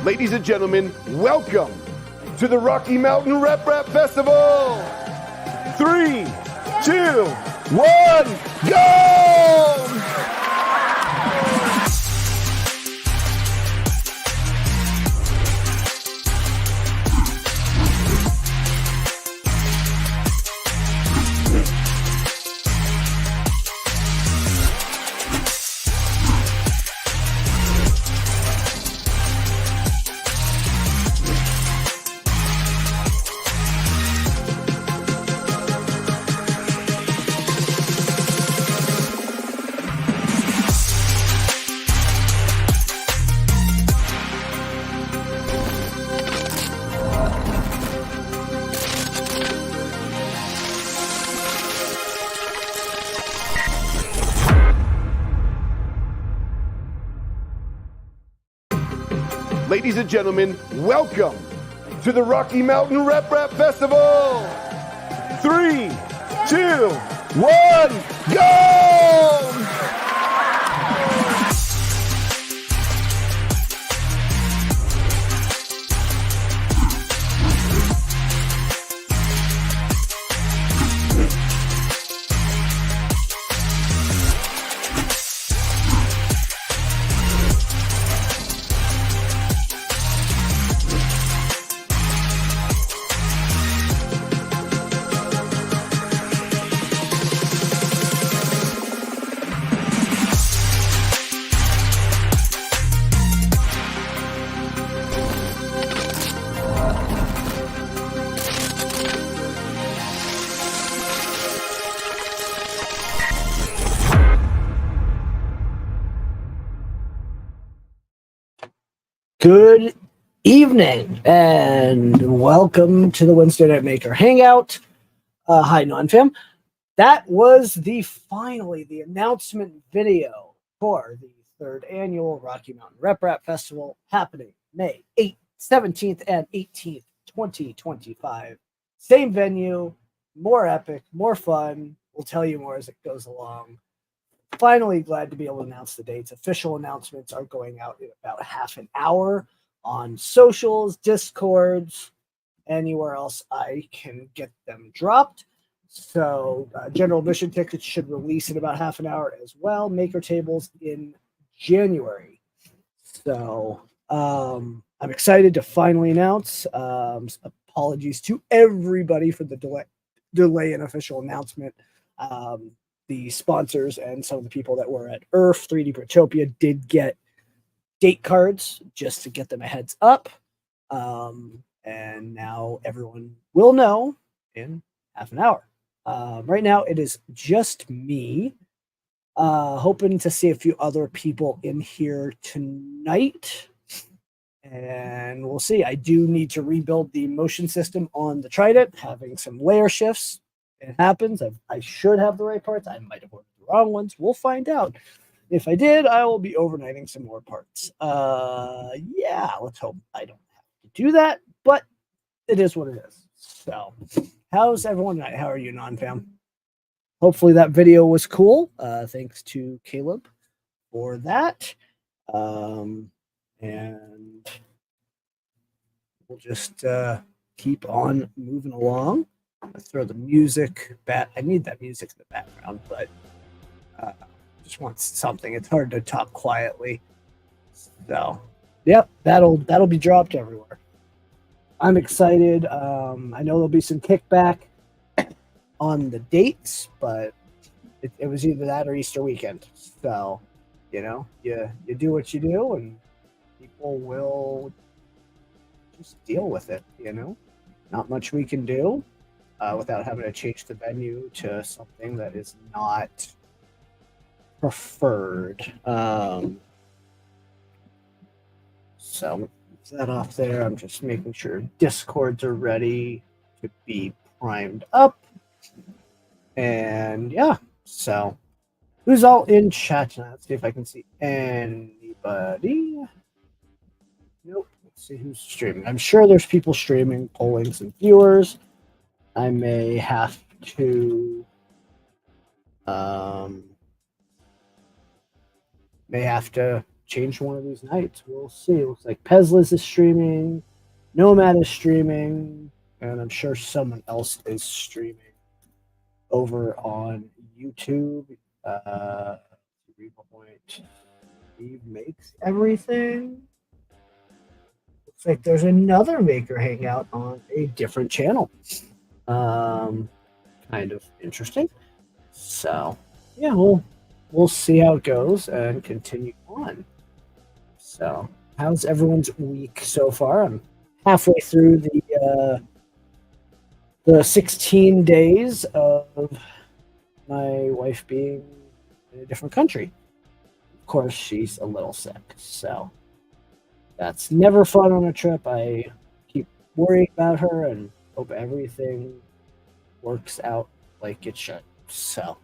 Ladies and gentlemen, welcome to the Rocky Mountain Rap Festival. 3, 2, 1, go! Ladies and gentlemen, welcome to the Rocky Mountain Rap Festival. 3, 2, 1, go! Good evening and welcome to the Wednesday Night Maker Hangout. Hi, non-fam. That was finally the announcement video for the 3rd annual Rocky Mountain Rap Festival happening May 8th, 17th, and 18th, 2025. Same venue, more epic, more fun. We'll tell you more as it goes along. Finally glad to be able to announce the dates. Official announcements are going out in about half an hour on socials, Discords, anywhere else I can get them dropped. So general admission tickets should release in about half an hour as well. Maker tables in January. So I'm excited to finally announce. Apologies to everybody for the delay in official announcement. The sponsors and some of the people that were at Earth 3D Protopia did get date cards just to get them a heads up. And now everyone will know in half an hour. Right now it is just me. Hoping to see a few other people in here tonight. And we'll see. I do need to rebuild the motion system on the Trident, having some layer shifts. It happens. I should have the right parts. I might have ordered the wrong ones. We'll find out. If I did, I will be overnighting some more parts. Yeah, let's hope I don't have to do that, but it is what it is. So, how's everyone tonight? How are you, non-fam? Hopefully that video was cool. Thanks to Caleb for that. And we'll just keep on moving along. Let's throw the music back. I need that music in the background, but just want something. It's hard to talk quietly. So, yep, that'll be dropped everywhere. I'm excited. I know there'll be some kickback on the dates, but it was either that or Easter weekend. So, you do what you do, and people will just deal with it. Not much we can do. Without having to change the venue to something that is not preferred. So that off there. I'm just making sure Discords are ready to be primed up. And yeah, so who's all in chat tonight? Let's see if I can see anybody. Nope. Let's see who's streaming. I'm sure there's people streaming, polling some viewers. I may have to may have to change one of these nights. We'll see. It looks like Pezlis is streaming, Nomad is streaming, and I'm sure someone else is streaming over on YouTube. Point. He makes everything. Looks like there's another maker hangout on a different channel. Kind of interesting. So yeah, we'll see how it goes and continue on. So how's everyone's week so far? I'm halfway through the 16 days of my wife being in a different country. Of course, she's a little sick, so that's never fun on a trip. I keep worrying about her and hope everything works out like it should. So,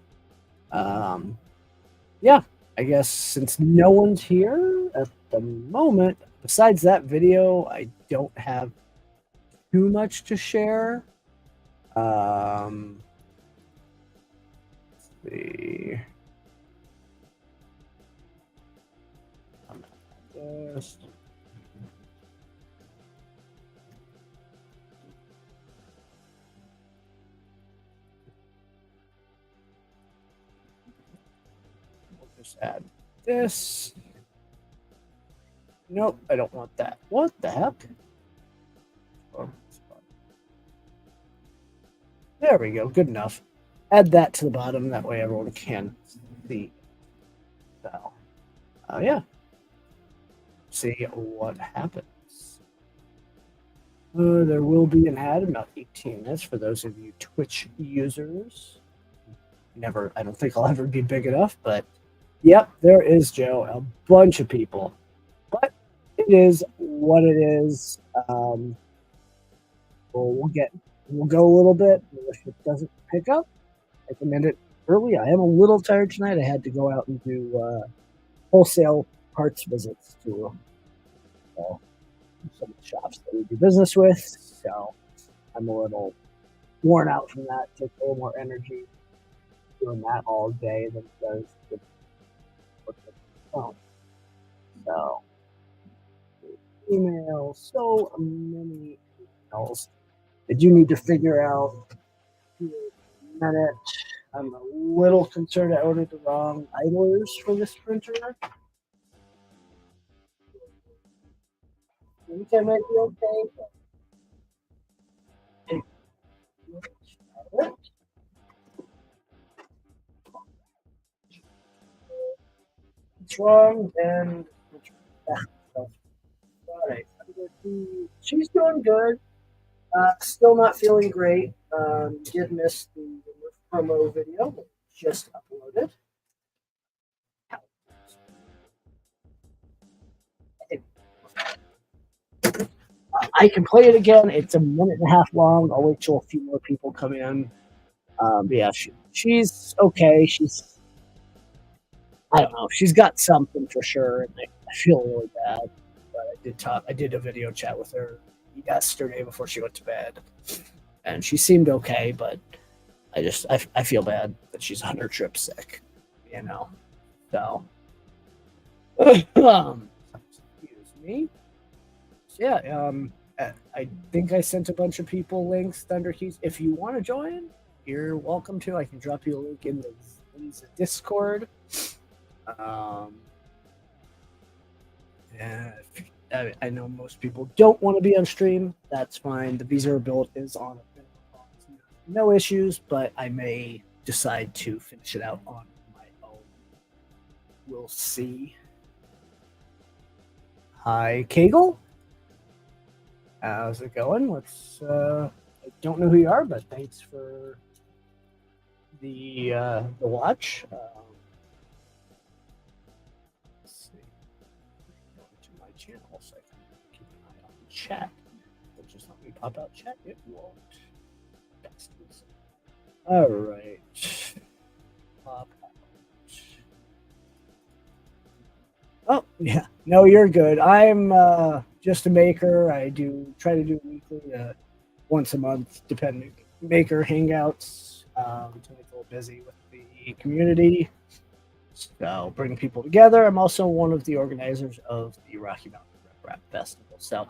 yeah, I guess since no one's here at the moment, besides that video, I don't have too much to share. Let's see. Just we'll just add this. Nope, I don't want that. What the heck? Oh, there we go. Good enough. Add that to the bottom. That way everyone can see. So, yeah. See what happens. There will be an ad in about 18 minutes for those of you Twitch users. I don't think I'll ever be big enough, but yep, there is, Joe. A bunch of people. But it is what it is. We'll go a little bit. If it doesn't pick up, I can end it early. I am a little tired tonight. I had to go out and do wholesale parts visits to some of the shops that we do business with. So I'm a little worn out from that. It takes a little more energy doing that all day than it does with the phone. So emails, so many emails. I do need to figure out in a minute. I'm a little concerned I ordered the wrong idlers for this printer. I think I might be okay. What's wrong? And right. She's doing good. Still not feeling great. Did miss the promo video that just uploaded. I can play it again. It's a minute and a half long. I'll wait till a few more people come in. But yeah, she's okay. I don't know. She's got something for sure, and I feel really bad. But I did a video chat with her yesterday before she went to bed, and she seemed okay. But I feel bad that she's on her trip sick, you know. So, excuse me. So yeah, I think I sent a bunch of people links, Thunder Keys. If you want to join, you're welcome to. I can drop you a link in the Discord. Yeah, I know most people don't want to be on stream. That's fine. The Visa build is on no issues, but I may decide to finish it out on my own. We'll see. Hi, Kegel. How's it going? I don't know who you are, but thanks for the watch. Let's see. Go to my channel so I can keep an eye on chat. It'll just let me pop out chat. It won't. All right. Pop out. Oh yeah. No, you're good. I'm just a maker. I try to do weekly, once a month, depending. Maker hangouts. I'm a little busy with the community. So bring people together. I'm also one of the organizers of the Rocky Mountain Rap Festival. So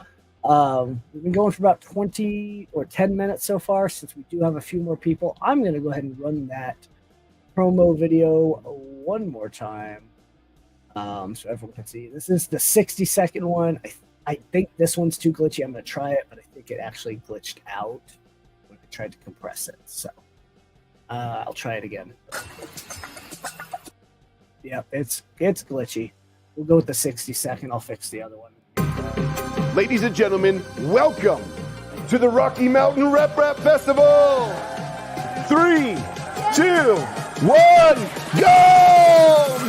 we've been going for about 20 or 10 minutes so far. Since we do have a few more people, I'm going to go ahead and run that promo video one more time so everyone can see. This is the 60-second one. I think this one's too glitchy. I'm going to try it, but I think it actually glitched out when I tried to compress it. So I'll try it again. Yep, it's glitchy. We'll go with the 60-second. I'll fix the other one. Ladies and gentlemen, welcome to the Rocky Mountain Rap Festival. 3, 2, 1, go!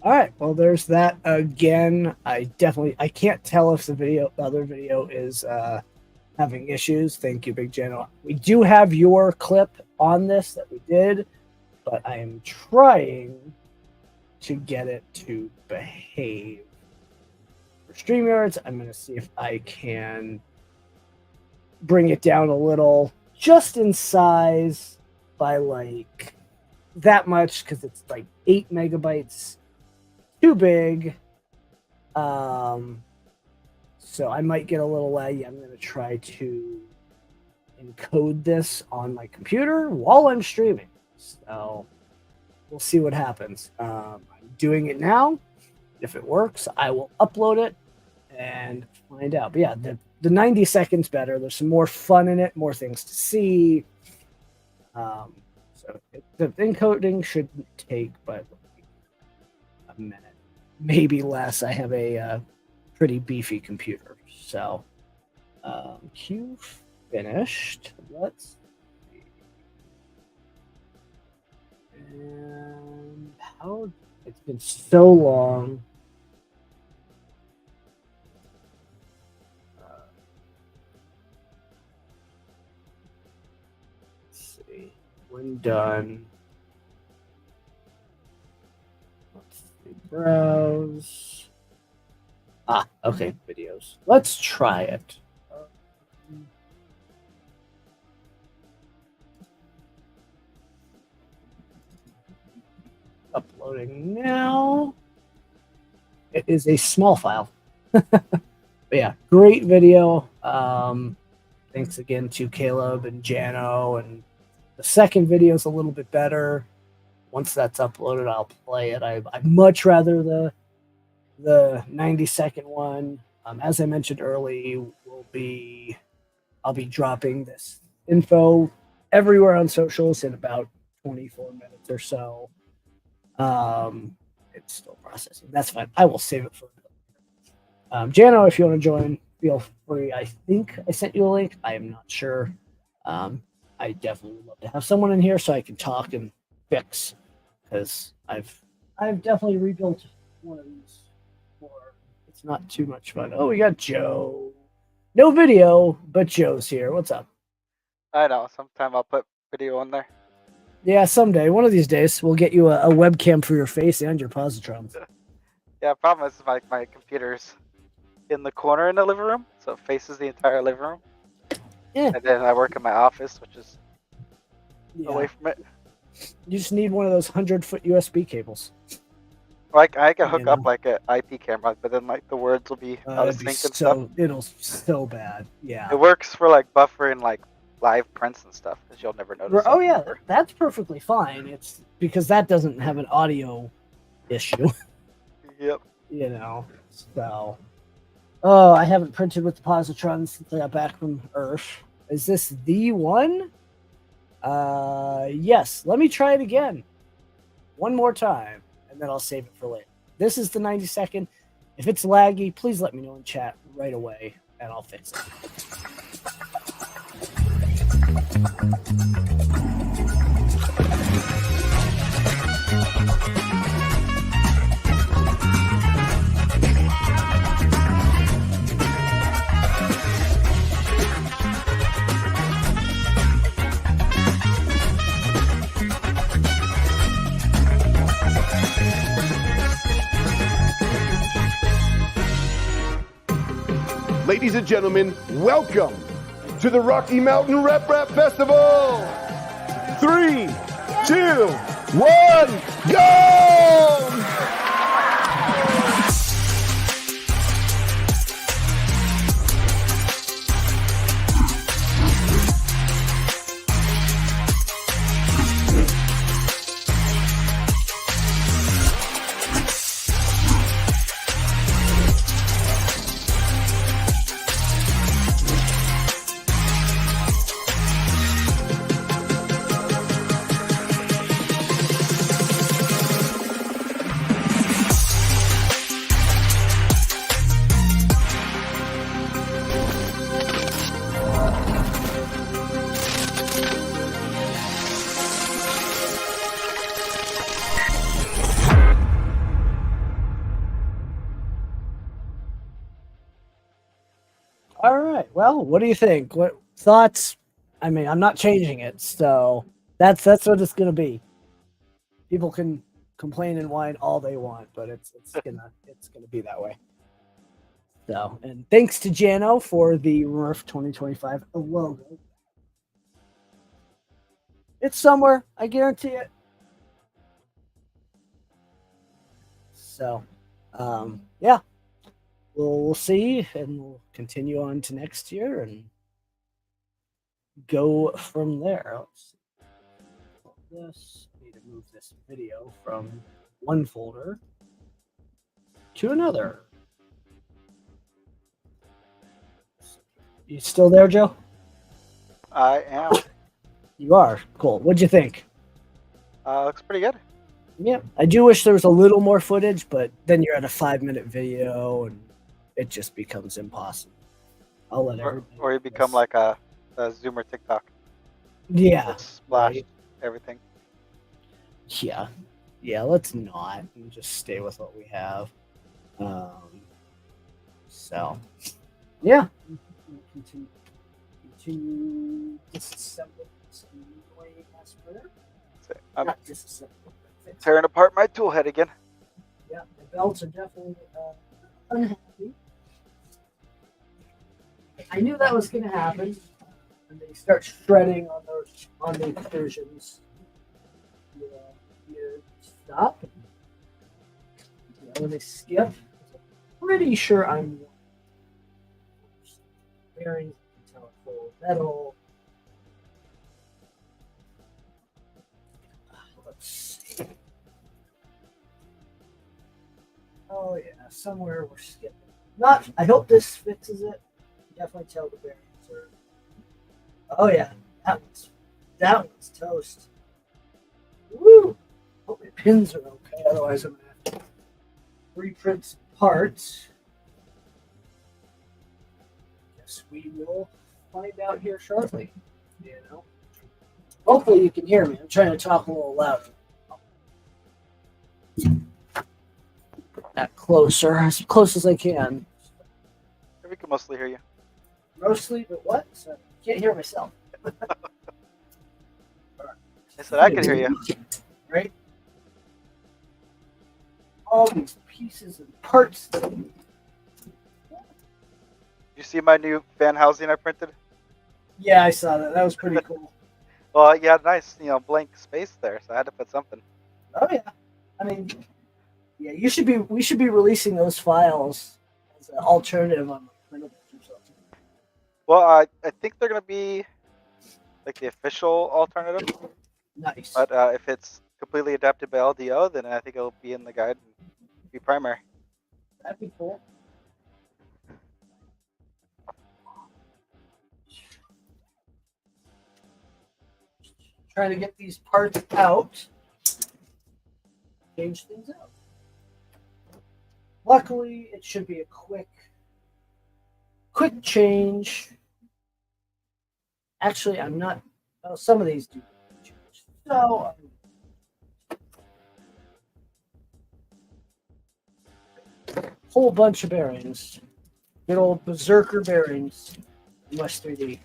All right, well, there's that again. I can't tell if the other video is having issues. Thank you, Big Jen. We do have your clip on this that we did, but I am trying to get it to behave. For StreamYards, I'm going to see if I can bring it down a little, just in size by like that much, because it's like 8 megabytes. Too big. So I might get a little laggy. I'm going to try to encode this on my computer while I'm streaming. So we'll see what happens. I'm doing it now. If it works, I will upload it and find out. But yeah, the 90 seconds better. There's some more fun in it, more things to see. So the encoding shouldn't take but a minute. Maybe less. I have a pretty beefy computer. So, queue finished. Let's see. And how it's been so long. Let's see. When done. Browse. Okay, videos. Let's try it. Uploading now. It is a small file. But yeah, great video. Thanks again to Caleb and Jano. And the second video is a little bit better. Once that's uploaded, I'll play it. I'd much rather the 90-second one. As I mentioned earlier, I'll be dropping this info everywhere on socials in about 24 minutes or so. It's still processing. That's fine. I will save it for Jano, if you want to join, feel free. I think I sent you a link. I am not sure. I definitely would love to have someone in here so I can talk and fix, because I've definitely rebuilt one of these before. It's not too much fun. Oh, we got Joe. No video, but Joe's here. What's up? I know. Sometime I'll put video on there. Yeah, someday. One of these days, we'll get you a webcam for your face and your positrons. Yeah, problem is my computer's in the corner in the living room, so it faces the entire living room. Yeah. And then I work in my office, which is Yeah. away from it. You just need one of those 100-foot USB cables. Like I can hook You up know. like an IP camera, but then like the words will be out of It'd be sync and stuff. it'll so bad. Yeah. It works for like buffering like live prints and stuff, because you'll never notice. Oh that yeah, before. that's perfectly fine. It's because that doesn't have an audio issue. Yep. You know, so. Oh, I haven't printed with the positrons since I got back from Earth. Is this the one? Yes. Let me try it again. One more time, and then I'll save it for later. This is the 90-second. If it's laggy, please let me know in chat right away, and I'll fix it. Ladies and gentlemen, welcome to the Rocky Mountain Rep Rap Festival. 3, 2, 1, go! All right. Well, what do you think? What thoughts? I mean, I'm not changing it, so that's what it's gonna be. People can complain and whine all they want, but it's gonna be that way. So, and thanks to Jano for the Murph 2025 logo. It's somewhere, I guarantee it. So, yeah, we'll see, and we'll continue on to next year and go from there. Let's see. This I need to move this video from one folder to another. You still there, Joe? I am. You are. Cool. What'd you think? Looks pretty good. Yeah, I do wish there was a little more footage, but then you're at a 5-minute video and it just becomes impossible. I'll let everybody. Or you become like a Zoomer TikTok. Yeah. Splash right. everything. Yeah. Yeah, let's not and just stay with what we have. So, yeah. Continue disassembling some annoying ass printer. I'm Not disassembling, but fixing. tearing apart my tool head again. Yeah, the belts are definitely unhappy. I knew that was going to happen. When they start shredding on those versions, you stop. When they skip, I'm pretty sure I'm bearings. You can tell it's full of metal. Let's see. Oh yeah, somewhere we're skipping. Not. I hope this fixes it. Definitely tell the bearings are. Oh yeah, that one's toast. Woo! Hope my pins are okay. Otherwise, I'm gonna have to reprint some parts. Guess we will find out here shortly. You know. Hopefully you can hear me. I'm trying to talk a little louder. That closer, as close as I can. We can mostly hear you. Mostly, but what? So I can't hear myself. I said I could hear you. Right? All these pieces and parts. You see my new fan housing I printed? Yeah, I saw that. That was pretty cool. Well, you had nice, blank space there, so I had to put something. Oh yeah. I mean, yeah, we should be releasing those files as an alternative on printables or something. Well, I think they're gonna be like the official alternative. Nice. But if it's completely adapted by LDO, then I think it'll be in the guide and be primary. That'd be cool. trying to get these parts out, change things out. Luckily, it should be a quick change. Actually, I'm not. Oh, some of these do change. So, whole bunch of bearings. Good old berserker bearings. West 3D.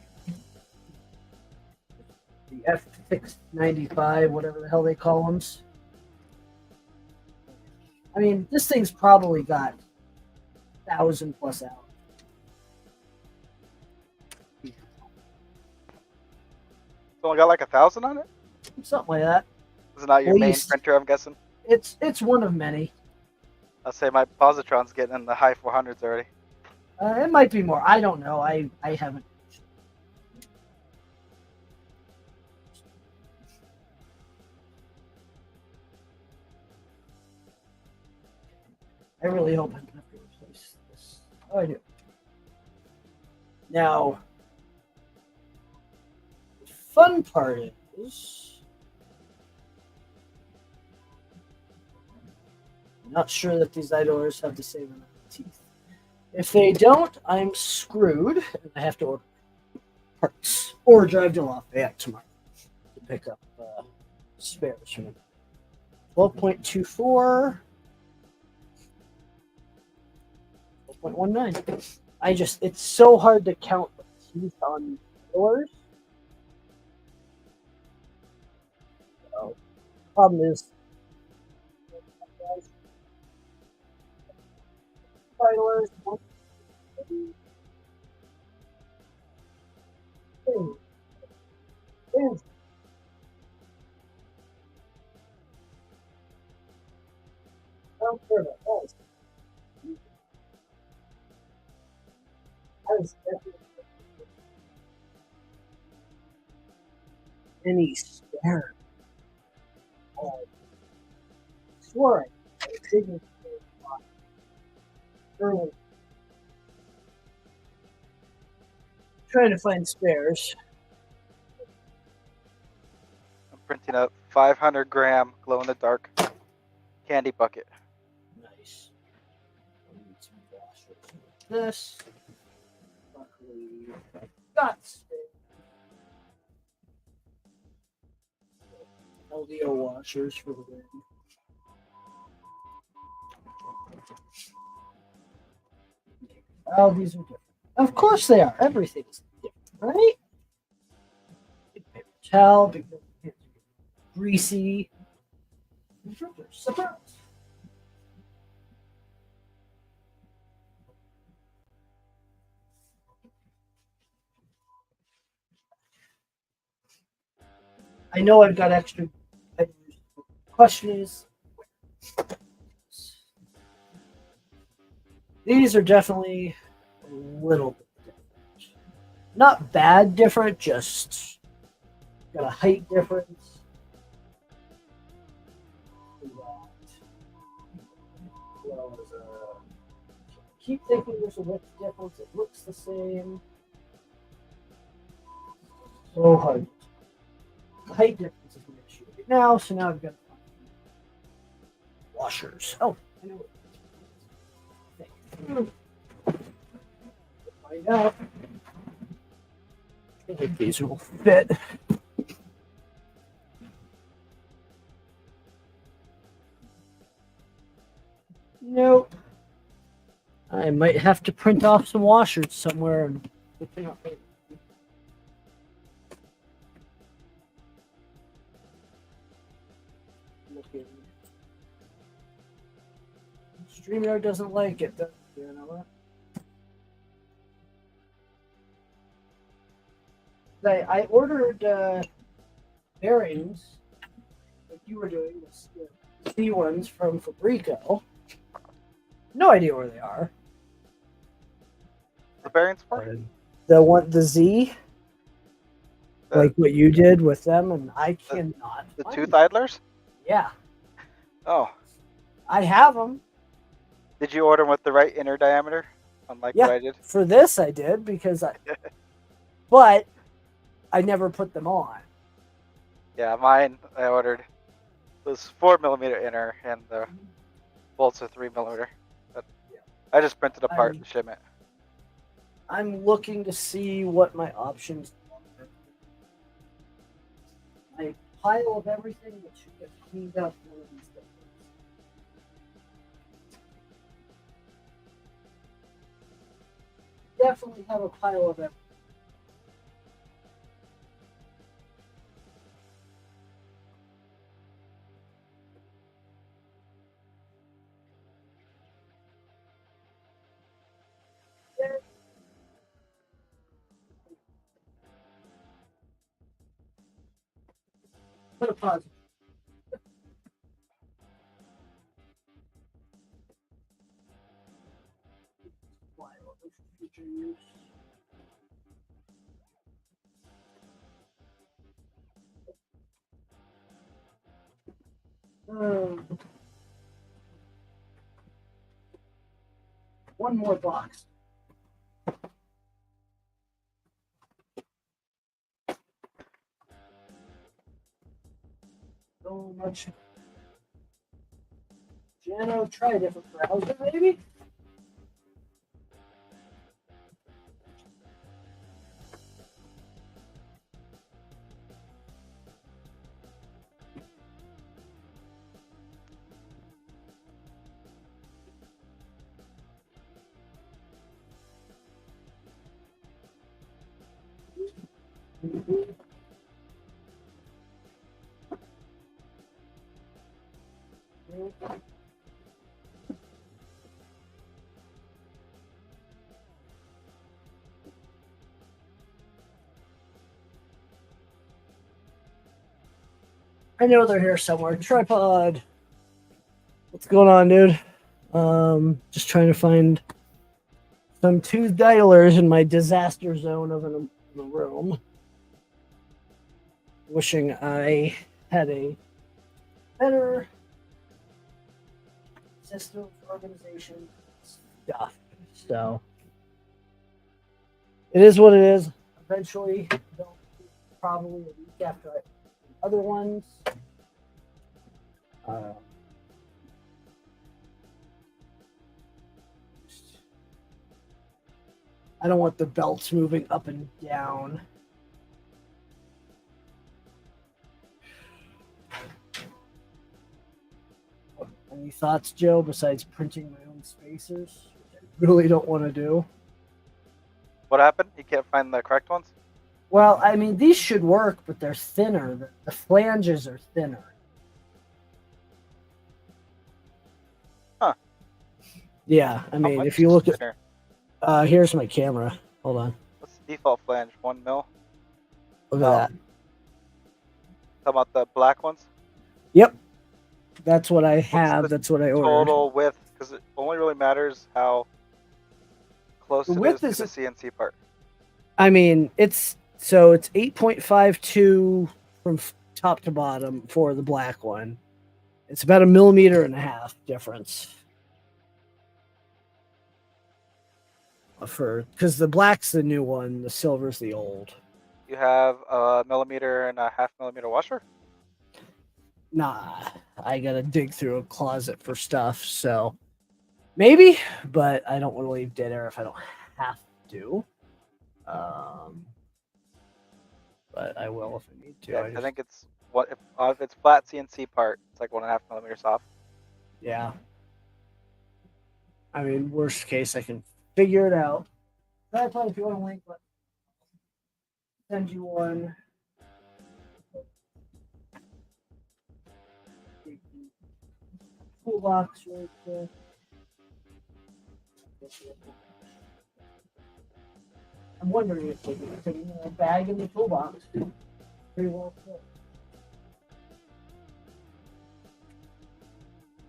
The F695, whatever the hell they call them. I mean, this thing's probably got 1,000 plus hours. It's only got like 1,000 on it? Something like that. It's not your At main least- printer, I'm guessing. It's one of many. I'll say my positron's getting in the high 400s already. It might be more. I don't know. I haven't. I really hope I don't have to replace this. Oh, I do. Now, the fun part is, I'm not sure that these idlers have the same amount of teeth. If they don't, I'm screwed, and I have to order parts or drive to Lafayette tomorrow to pick up spares from them. 12.24. 12.19. It's so hard to count the teeth on doors. So, problem is, idlers. I don't care about those. I was definitely any spare. I swore I didn't early. Trying to find spares. I'm printing a 500 gram glow in the dark candy bucket. Nice. I need some washers with this. Luckily, I got spares. LDO washers for the win. Oh, these are different. Of course they are. Everything's different, right? Big paper towel, big paper, greasy. Surprise. I know I've got extra. The question is, these are definitely a little bit different. Not bad different, just got a height difference. Well, keep thinking there's a width difference. It looks the same. So hard. The height difference is an issue right now, so now I've got washers. Oh, I know what. Find out. I think these will fit. Nope. I might have to print off some washers somewhere and put them up later. StreamYard doesn't like it, does it? You know what? I ordered bearings, like you were doing, the C ones from Fabrico. No idea where they are. The bearings for? The Z, like what you did with them, and I cannot. The find tooth them. idlers? Yeah, Oh. I have them. Did you order them with the right inner diameter? Unlike Yeah. what I did? For this, I did because but I never put them on. Yeah, mine I ordered was 4mm inner, and the bolts are 3mm. But I just printed a part and shipment. I'm looking to see what my options are. My pile of everything that should get cleaned up one of these days. Definitely have a pile of everything. Put a pause. Pile of future use. One more box. So much. Jano, try a different browser, maybe? I know they're here somewhere. Tripod. What's going on, dude? Just trying to find some tooth dialers in my disaster zone of a room. Wishing I had a better system for organization stuff. So it is what it is. Eventually, they'll be probably a week after other ones. I don't want the belts moving up and down. Any thoughts, Joe, besides printing my own spacers, which I really don't want to do? What happened? You can't find the correct ones? Well, I mean, these should work, but they're thinner. The flanges are thinner. Huh. Yeah, I mean, if you look at... here's my camera. Hold on. What's the default flange? 1mm? Look at that. Talking about the black ones? Yep. That's what I have. That's what I ordered. Total width, because it only really matters how close it is to the CNC part. I mean, it's 8.52 from top to bottom for the black one. It's about 1.5 millimeters difference. Because the black's the new one, the silver's the old. You have a 1.5 millimeter washer? Nah, I gotta dig through a closet for stuff, so maybe, but I don't want to leave dead air if I don't have to. But I will if I need to. Yeah, I think it's if it's flat CNC part, it's like 1.5 millimeters off. Yeah. I mean, worst case, I can figure it out. If you want a link, but send you one. Toolbox right there. I'm wondering if they can put a bag in the toolbox. Pretty well fit.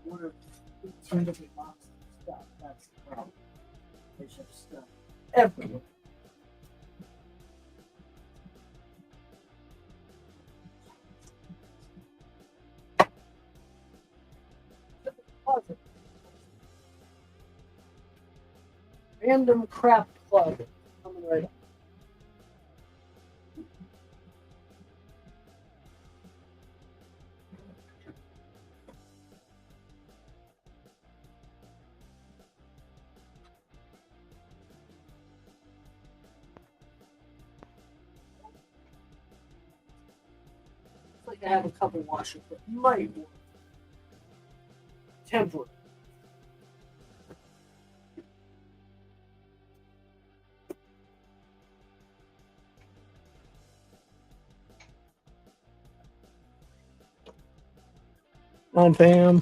One of 18 different boxes of stuff. That's the problem. They ship stuff everywhere. Random crap plug coming right up. like I have a couple washers that might work. Temporary. On fam.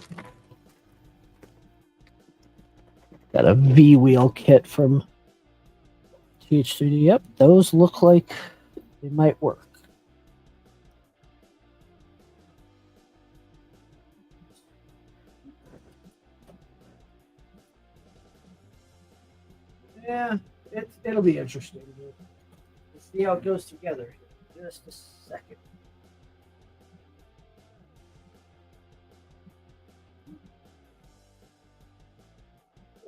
Got a V-wheel kit from TH3D. Yep, those look like they might work. Yeah, it'll be interesting. We'll see how it goes together. Just a second.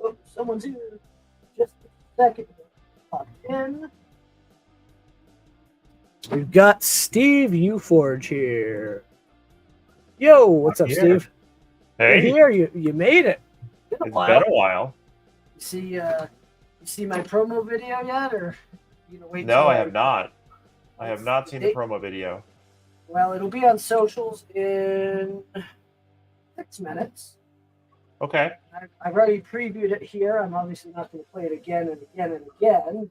Oh, someone's here. Just a second. Pop in. We've got Steve Uforge here. Yo, what's up, Here. Steve? Hey, You're here. You made it. Been a it's while. been a while. You see my promo video yet, or you know wait? No, till I have not. I have not seen the It- promo video. Well, it'll be on socials in 6 minutes. Okay. I've already previewed it here. I'm obviously not going to play it again and again and again.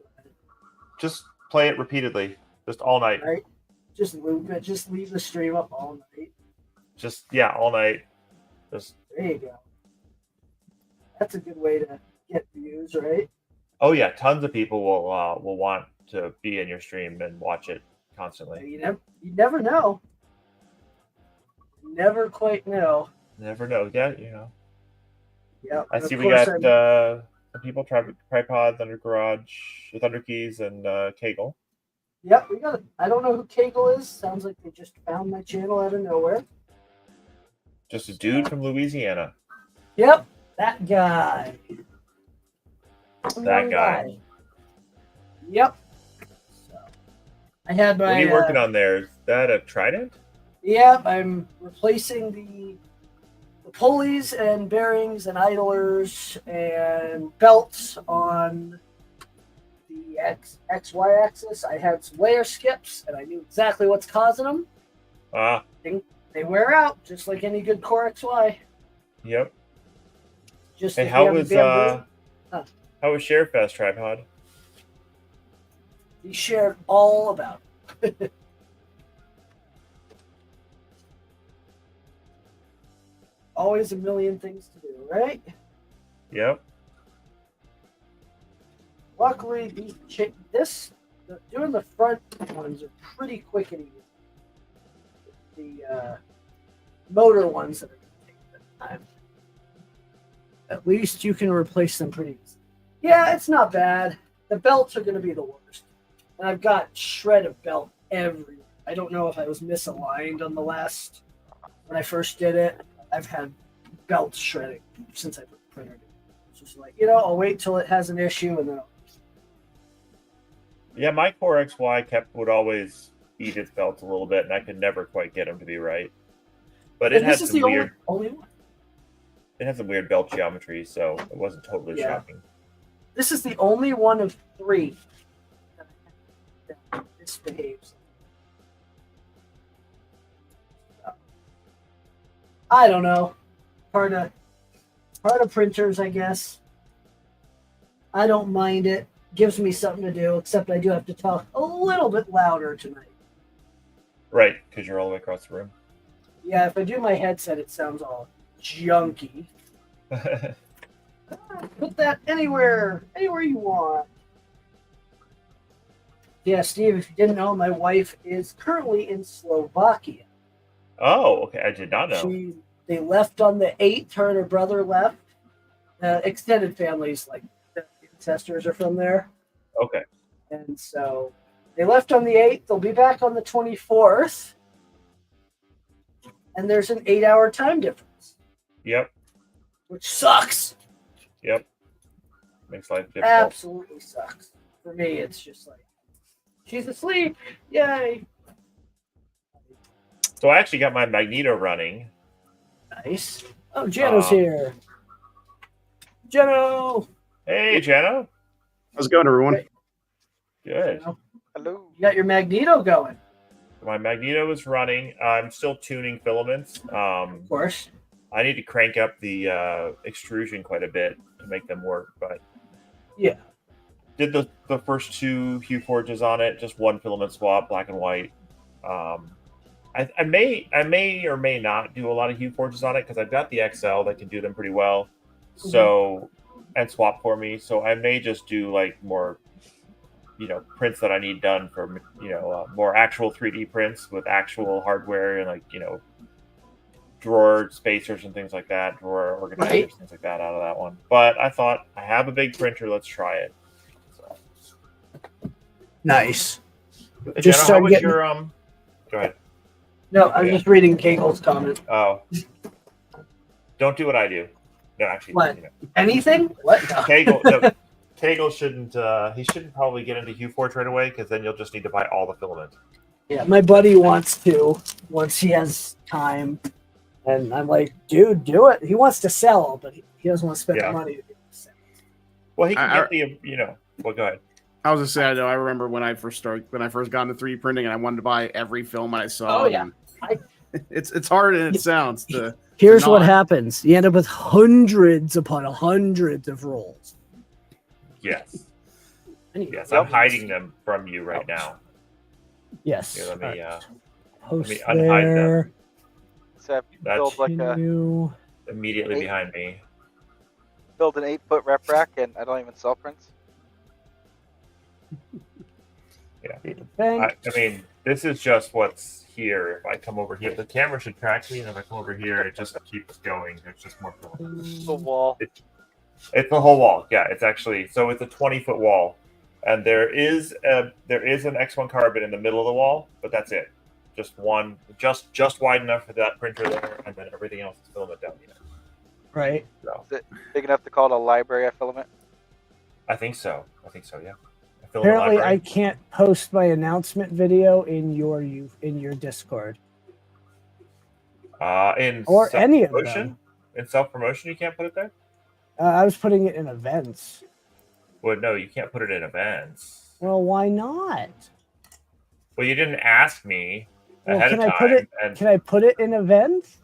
Just play it repeatedly. Just all night. Right? Just loop it. Just leave the stream up all night. Just, yeah, all night. Just, There you go. That's a good way to get views, right? oh yeah, tons of people will want to be in your stream and watch it constantly. You never know. You never quite know. Never know. Yeah, you know. Yep. I and see of we course got some people, Tripod, Thunder Garage, Thunder Keys, and Kegel. Yep, we got it. I don't know who Kegel is. Sounds like they just found my channel out of nowhere. Just a dude from Louisiana. Yep, that guy. That guy. Yep. So, I had my. What are you working on there? Is that a trident? Yep, I'm replacing the pulleys and bearings and idlers and belts on the XY axis. I had some layer skips, and I knew exactly what's causing them. Ah, They wear out, just like any good Core XY. yep. Just Hey, if how you have a was bamboo, how was ShareFest, Tripod? he shared all about it. Always a million things to do, right? Yep. Luckily, doing the front ones are pretty quick and easy. The motor ones that are going to take a bit of time. At least you can replace them pretty easy. Yeah, it's not bad. The belts are going to be the worst. And I've got shred of belt everywhere. I don't know if I was misaligned on the last, when I first did it. I've had belts shredding since I put the printer in. It's just like, I'll wait till it has an issue and then I'll. Yeah, my Core XY would always eat its belts a little bit, and I could never quite get them to be right. But it had some weird. Only one. It had some weird belt geometry, so it wasn't totally shocking. This is the only one of 3 that misbehaves. I don't know. Part of printers, I guess. I don't mind it. Gives me something to do, except I do have to talk a little bit louder tonight. Right, because you're all the way across the room. Yeah, if I do my headset, it sounds all junky. Put that anywhere you want. Yeah, Steve, if you didn't know, my wife is currently in Slovakia. Oh, okay. I did not know. They left on the 8th. Her and her brother left. Extended families, like the ancestors, are from there. Okay. And so they left on the 8th. They'll be back on the 24th. And there's an 8-hour time difference. Yep. Which sucks. Yep. Makes life difficult. Absolutely sucks. For me, it's just like, she's asleep. Yay. So I actually got my Magneto running. Nice. Oh, Jano's here. Jano. Hey, Jano. How's it going, everyone? Right. Good. Jano, Hello. you got your Magneto going. my magneto is running. I'm still tuning filaments. Of course. I need to crank up the extrusion quite a bit to make them work, but Yeah. did the first 2 hue forges on it, just one filament swap, black and white. I may or may not do a lot of hue forges on it because I've got the XL that can do them pretty well. So and swap for me. So I may just do like more, prints that I need done for more actual 3D prints with actual hardware and drawer spacers and things like that, drawer organizers, things like that out of that one. But I thought I have a big printer, let's try it. So. Nice. Just start getting your Go ahead. No, I'm just reading Kagel's comment. Oh. Don't do what I do. No, actually. What? Anything? What? Kegel shouldn't. He shouldn't probably get into HueForge right away because then you'll just need to buy all the filament. Yeah, my buddy wants to once he has time, and I'm like, dude, do it. He wants to sell, but he doesn't want to spend the money to sell. Well, he can get the. Well, go ahead. I was just saying, I remember when I first got into 3D printing, and I wanted to buy every film I saw. Oh yeah. It's hard and it sounds. Here's what happens: you end up with hundreds upon hundreds of rolls. Yes. Yes, I'm hiding them from you right now. Yes. Here, let me post unhide them. So build like immediately behind me. Build an 8-foot rep rack, and I don't even sell prints. Yeah. I mean, this is just what's here. If I come over here, the camera should track me, and if I come over here, it just keeps going. There's just more filament. The wall. It's the whole wall. Yeah, it's actually so it's a 20-foot wall, and there is an X1 carbon in the middle of the wall, but that's it. Just one, just wide enough for that printer there, and then everything else is filament down here. Right. So, is it big enough to call it a library of filament? I think so. Yeah. Apparently, I can't post my announcement video in your Discord. Or any of them. In self-promotion, you can't put it there? I was putting it in events. Well, no, you can't put it in events. Well, why not? Well, you didn't ask me ahead of time. Can I put it in events?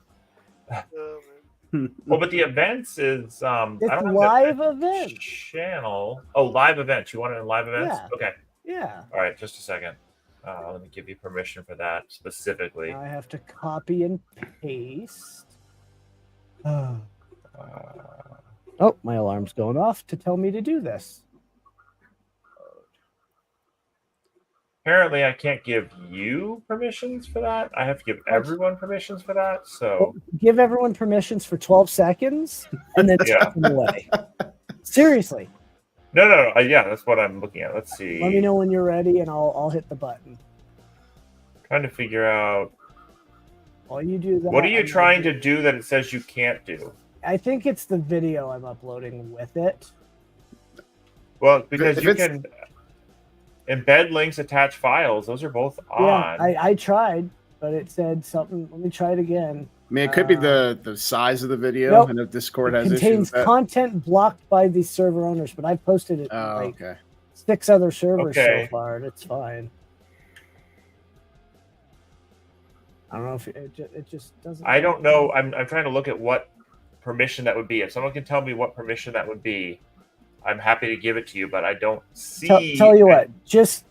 Well, but the events is it's live events channel. Oh, live events. You want it in live events? Yeah. Okay. Yeah. All right, just a second. Let me give you permission for that specifically. I have to copy and paste. Oh, my alarm's going off to tell me to do this. Apparently, I can't give you permissions for that. I have to give everyone permissions for that. So give everyone permissions for 12 seconds and then take them away. Seriously. No. Yeah, that's what I'm looking at. Let's see. Let me know when you're ready, and I'll hit the button. Trying to figure out. While you do that, what are you trying to do that it says you can't do? I think it's the video I'm uploading with it. Well, because you can embed links, attach files. Those are both on. Yeah, I tried, but it said something. Let me try it again. I mean, it could be the size of the video, nope. and if Discord has contains issues. Content blocked by the server owners, but I've posted it on 6 other servers so far, and it's fine. I don't know if it just doesn't. I don't know. I'm trying to look at what permission that would be. If someone can tell me what permission that would be, I'm happy to give it to you, but I don't see. Tell you what, just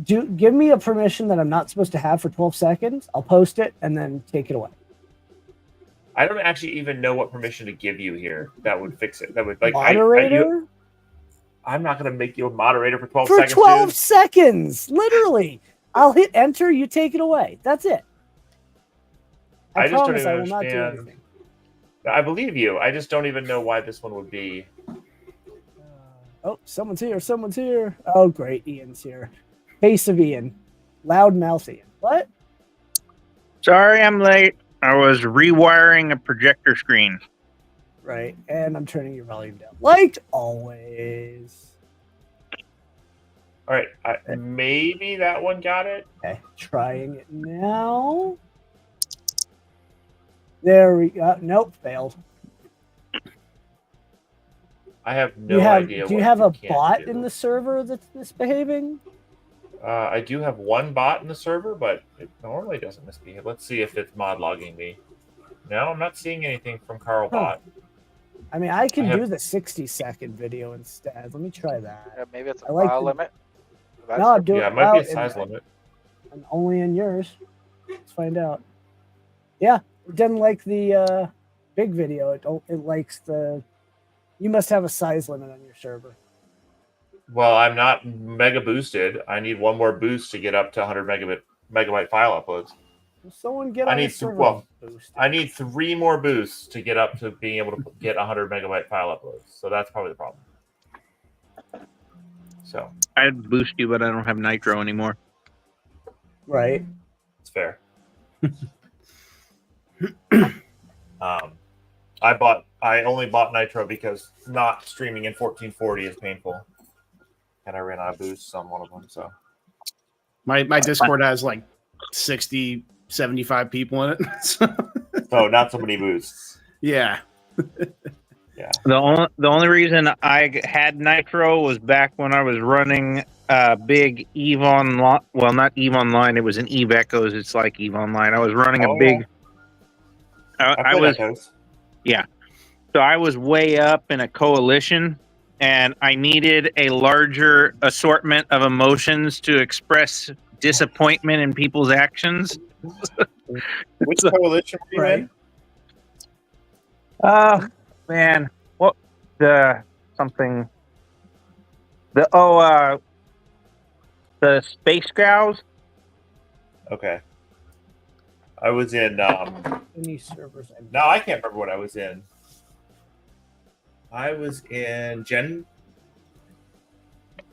give me a permission that I'm not supposed to have for 12 seconds. I'll post it and then take it away. I don't actually even know what permission to give you here. That would fix it. That would moderator. I'm not going to make you a moderator for 12 seconds. For 12 seconds, literally. I'll hit enter. You take it away. That's it. I just don't promise even I will not do understand. anything. I believe you. I just don't even know why this one would be. Oh, someone's here. Someone's here. Oh, great. Ian's here. Face of Ian. Loud mouth Ian. What? Sorry, I'm late. I was rewiring a projector screen. Right. And I'm turning your volume down. Like always. All right. Maybe that one got it. Okay. Trying it now. There we go. Nope. Failed. I have no idea. Do you have a bot in the server that's misbehaving? I do have one bot in the server, but it normally doesn't misbehave. Let's see if it's mod logging me. No, I'm not seeing anything from Carl Bot. I mean, I can I have- do the 60-second video instead. Let me try that. Yeah, maybe it's a I like file the- limit. That's No, do Yeah, it. it might be a well, size limit. and only in yours. Let's find out. Yeah, it doesn't like the big video. It likes the. You must have a size limit on your server. Well, I'm not mega boosted. I need one more boost to get up to 100 megabyte file uploads. Will someone get I on need the server? well, boosted? I need 3 more boosts to get up to being able to get 100 megabyte file uploads. So that's probably the problem. So I'd boost you, but I don't have nitro anymore. Right. it's fair. I only bought Nitro because not streaming in 1440 is painful, and I ran out of boosts on one of them. So My Discord has like 60, 75 people in it. so not so many boosts. Yeah. Yeah. The only reason I had nitro was back when I was running big Eve Online. Well, not Eve Online. It was an Eve Echoes. It's like Eve Online. I was running a big. I was Echoes. So I was way up in a coalition, and I needed a larger assortment of emotions to express disappointment in people's actions. Which coalition were you in? Man, what the Space Scows? Okay. I was in. Any servers? No, I can't remember what I was in. I was in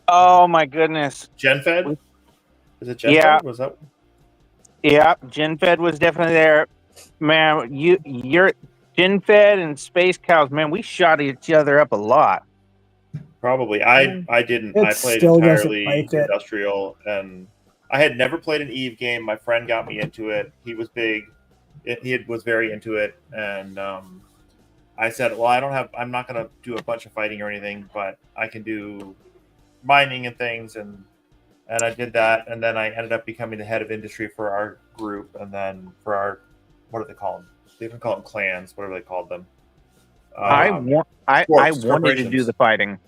Oh my goodness! GenFed. Is it GenFed? Yeah. Was that? Yeah, GenFed was definitely there. Man, you're GenFed and Space Cows. Man, we shot each other up a lot. Probably. I didn't. It I played still doesn't entirely like it. industrial, and I had never played an Eve game. My friend got me into it. He was big. He was very into it, and I said, "Well, I'm not going to do a bunch of fighting or anything, but I can do mining and things." And I did that, and then I ended up becoming the head of industry for our group, and then for our, what do they call them? They even call them clans, whatever they called them. I wanted to do the fighting.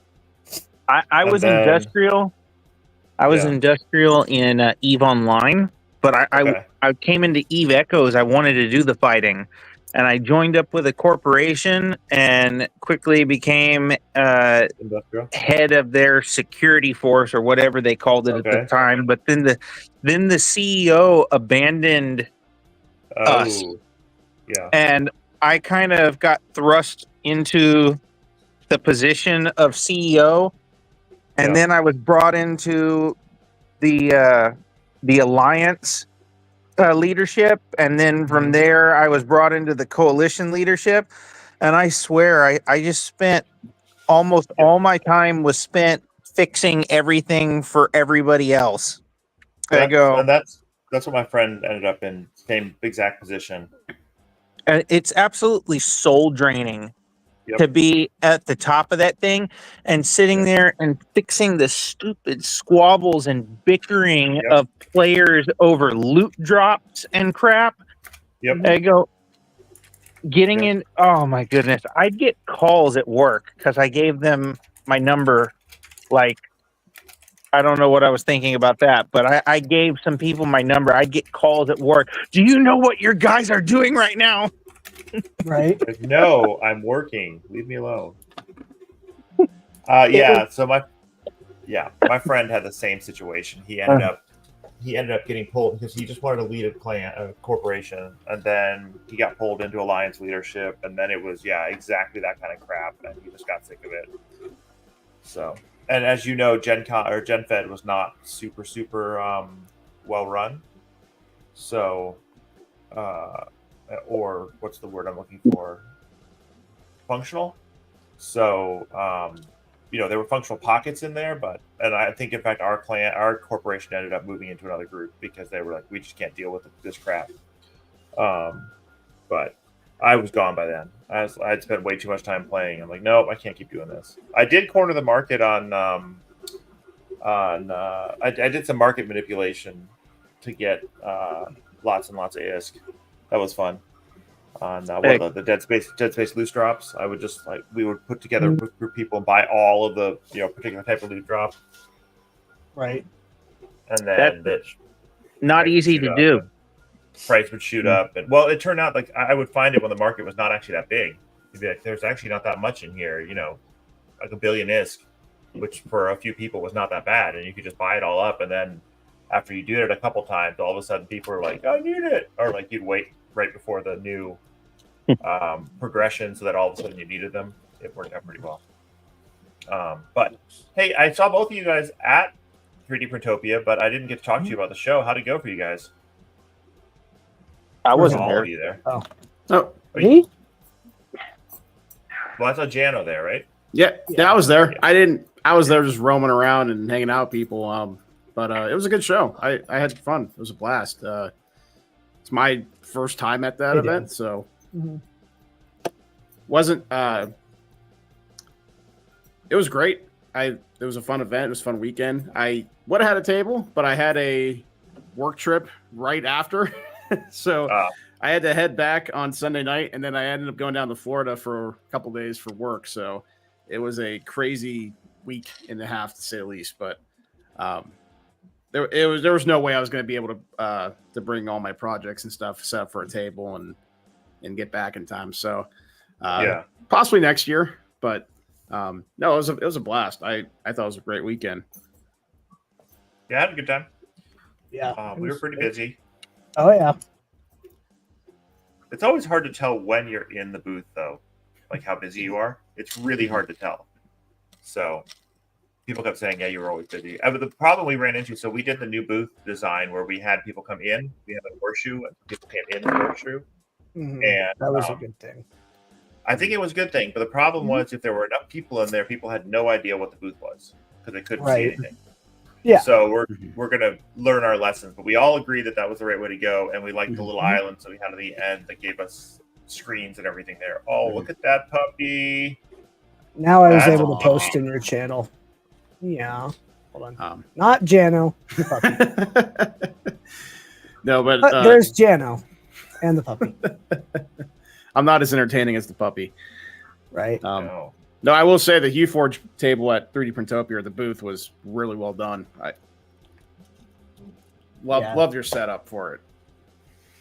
I was industrial. I was industrial in Eve Online, but I came into Eve Echoes. I wanted to do the fighting, and I joined up with a corporation and quickly became industrial head of their security force or whatever they called it at the time. But then the CEO abandoned us. Yeah. And I kind of got thrust into the position of CEO, and then I was brought into the alliance leadership, and then from there I was brought into the coalition leadership. And I swear, I just spent almost all my time was spent fixing everything for everybody else. And that's what my friend ended up in, same exact position. And it's absolutely soul draining to be at the top of that thing and sitting there and fixing the stupid squabbles and bickering of players over loot drops and crap. I go getting in. Oh my goodness. I'd get calls at work because I gave them my number. Like, I don't know what I was thinking about that, but I gave some people my number. I'd get calls at work. Do you know what your guys are doing right now? Right. No, I'm working. Leave me alone. So my friend had the same situation. He ended up getting pulled because he just wanted to lead a corporation, and then he got pulled into alliance leadership, and then it was exactly that kind of crap, and he just got sick of it. So, and as you know, GenFed was not super well run. So, or what's the word I'm looking for? Functional. So, there were functional pockets in there, and I think in fact our corporation ended up moving into another group because they were like, we just can't deal with this crap. But I was gone by then. I'd spent way too much time playing. I'm like, nope, I can't keep doing this. I did corner the market on on I did some market manipulation to get lots and lots of ISK. That was fun. On what are the Dead Space loot drops, I would just we would put together a group of people and buy all of the particular type of loot drop, Right. and then Not easy to do. Price would shoot up, and well, it turned out like I would find it when the market was not actually that big. You'd be like, there's actually not that much in here, like 1 billion ISK, which for a few people was not that bad, and you could just buy it all up, and then after you do it a couple times, all of a sudden people are like, I need it, or like you'd wait right before the new progression so that all of a sudden you needed them. It worked out pretty well. But hey, I saw both of you guys at 3D Printopia, but I didn't get to talk to you about the show. How'd it go for you guys? I wasn't all there. of you there. Oh, Me? Well, I saw Jano there, right? yeah, I was there. I was there just roaming around and hanging out with people. But it was a good show. I had fun. It was a blast. It's my first time at that event, so wasn't. It was great. It was a fun event. It was a fun weekend. I would have had a table, but I had a work trip right after, so I had to head back on Sunday night, and then I ended up going down to Florida for a couple days for work. So it was a crazy week and a half, to say the least. But there was no way I was going to be able to bring all my projects and stuff set up for a table and get back in time. So possibly next year, but no, it was a blast. I thought it was a great weekend. Yeah, I had a good time. Yeah. We were pretty busy. Oh, yeah. It's always hard to tell when you're in the booth, though, like how busy you are. It's really hard to tell. So people kept saying, yeah, you were always busy. But the problem we ran into, so we did the new booth design where we had people come in. We had a horseshoe, and people came in the horseshoe. Mm-hmm. And that was a good thing. I think it was a good thing. But the problem was if there were enough people in there, people had no idea what the booth was because they couldn't see anything. Yeah. So we're going to learn our lessons. But we all agreed that was the right way to go. And we liked the little island. So we had at the end that gave us screens and everything there. Oh, look at that puppy. Now I was able to post in your channel. Yeah. Hold on. Not Jano. The puppy. No, but there's Jano and the puppy. I'm not as entertaining as the puppy. Right. No, I will say the HueForge table at 3D Printopia, the booth was really well done. I love your setup for it.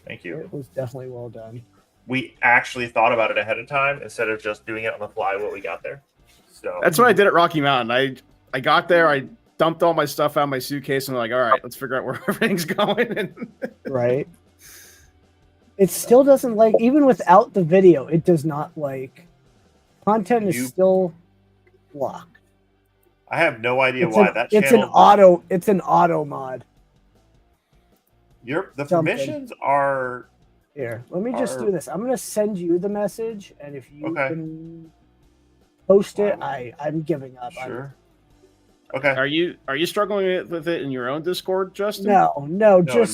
Thank you. It was definitely well done. We actually thought about it ahead of time instead of just doing it on the fly when we got there. So that's what I did at Rocky Mountain. I got there, I dumped all my stuff out of my suitcase, and I'm like, all right, let's figure out where everything's going. Right. It still doesn't even without the video, it does not content is still locked. I have no idea why that channel. It's an auto mod. The permissions are here. Let me just do this. I'm gonna send you the message, and if you can post it, I'm giving up. Sure. Okay. Are you struggling with it in your own Discord, Justin? No, just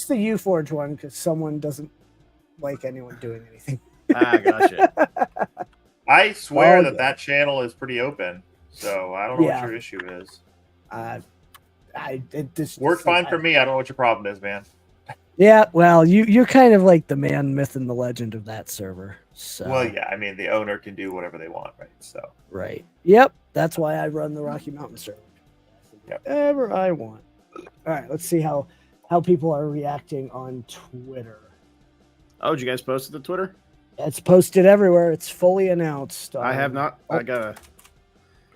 the UForge one because someone doesn't like anyone doing anything. Gotcha. I swear that channel is pretty open, so I don't know what your issue is. It worked fine for me. I don't know what your problem is, man. Yeah, well, you're kind of like the man, myth, and the legend of that server. So. Well, yeah, I mean the owner can do whatever they want, right? So. Right. Yep. That's why I run the Rocky Mountain server. Whatever I want. All right. Let's see how people are reacting on Twitter. Oh, did you guys post it to Twitter? It's posted everywhere. It's fully announced. I have not. I gotta.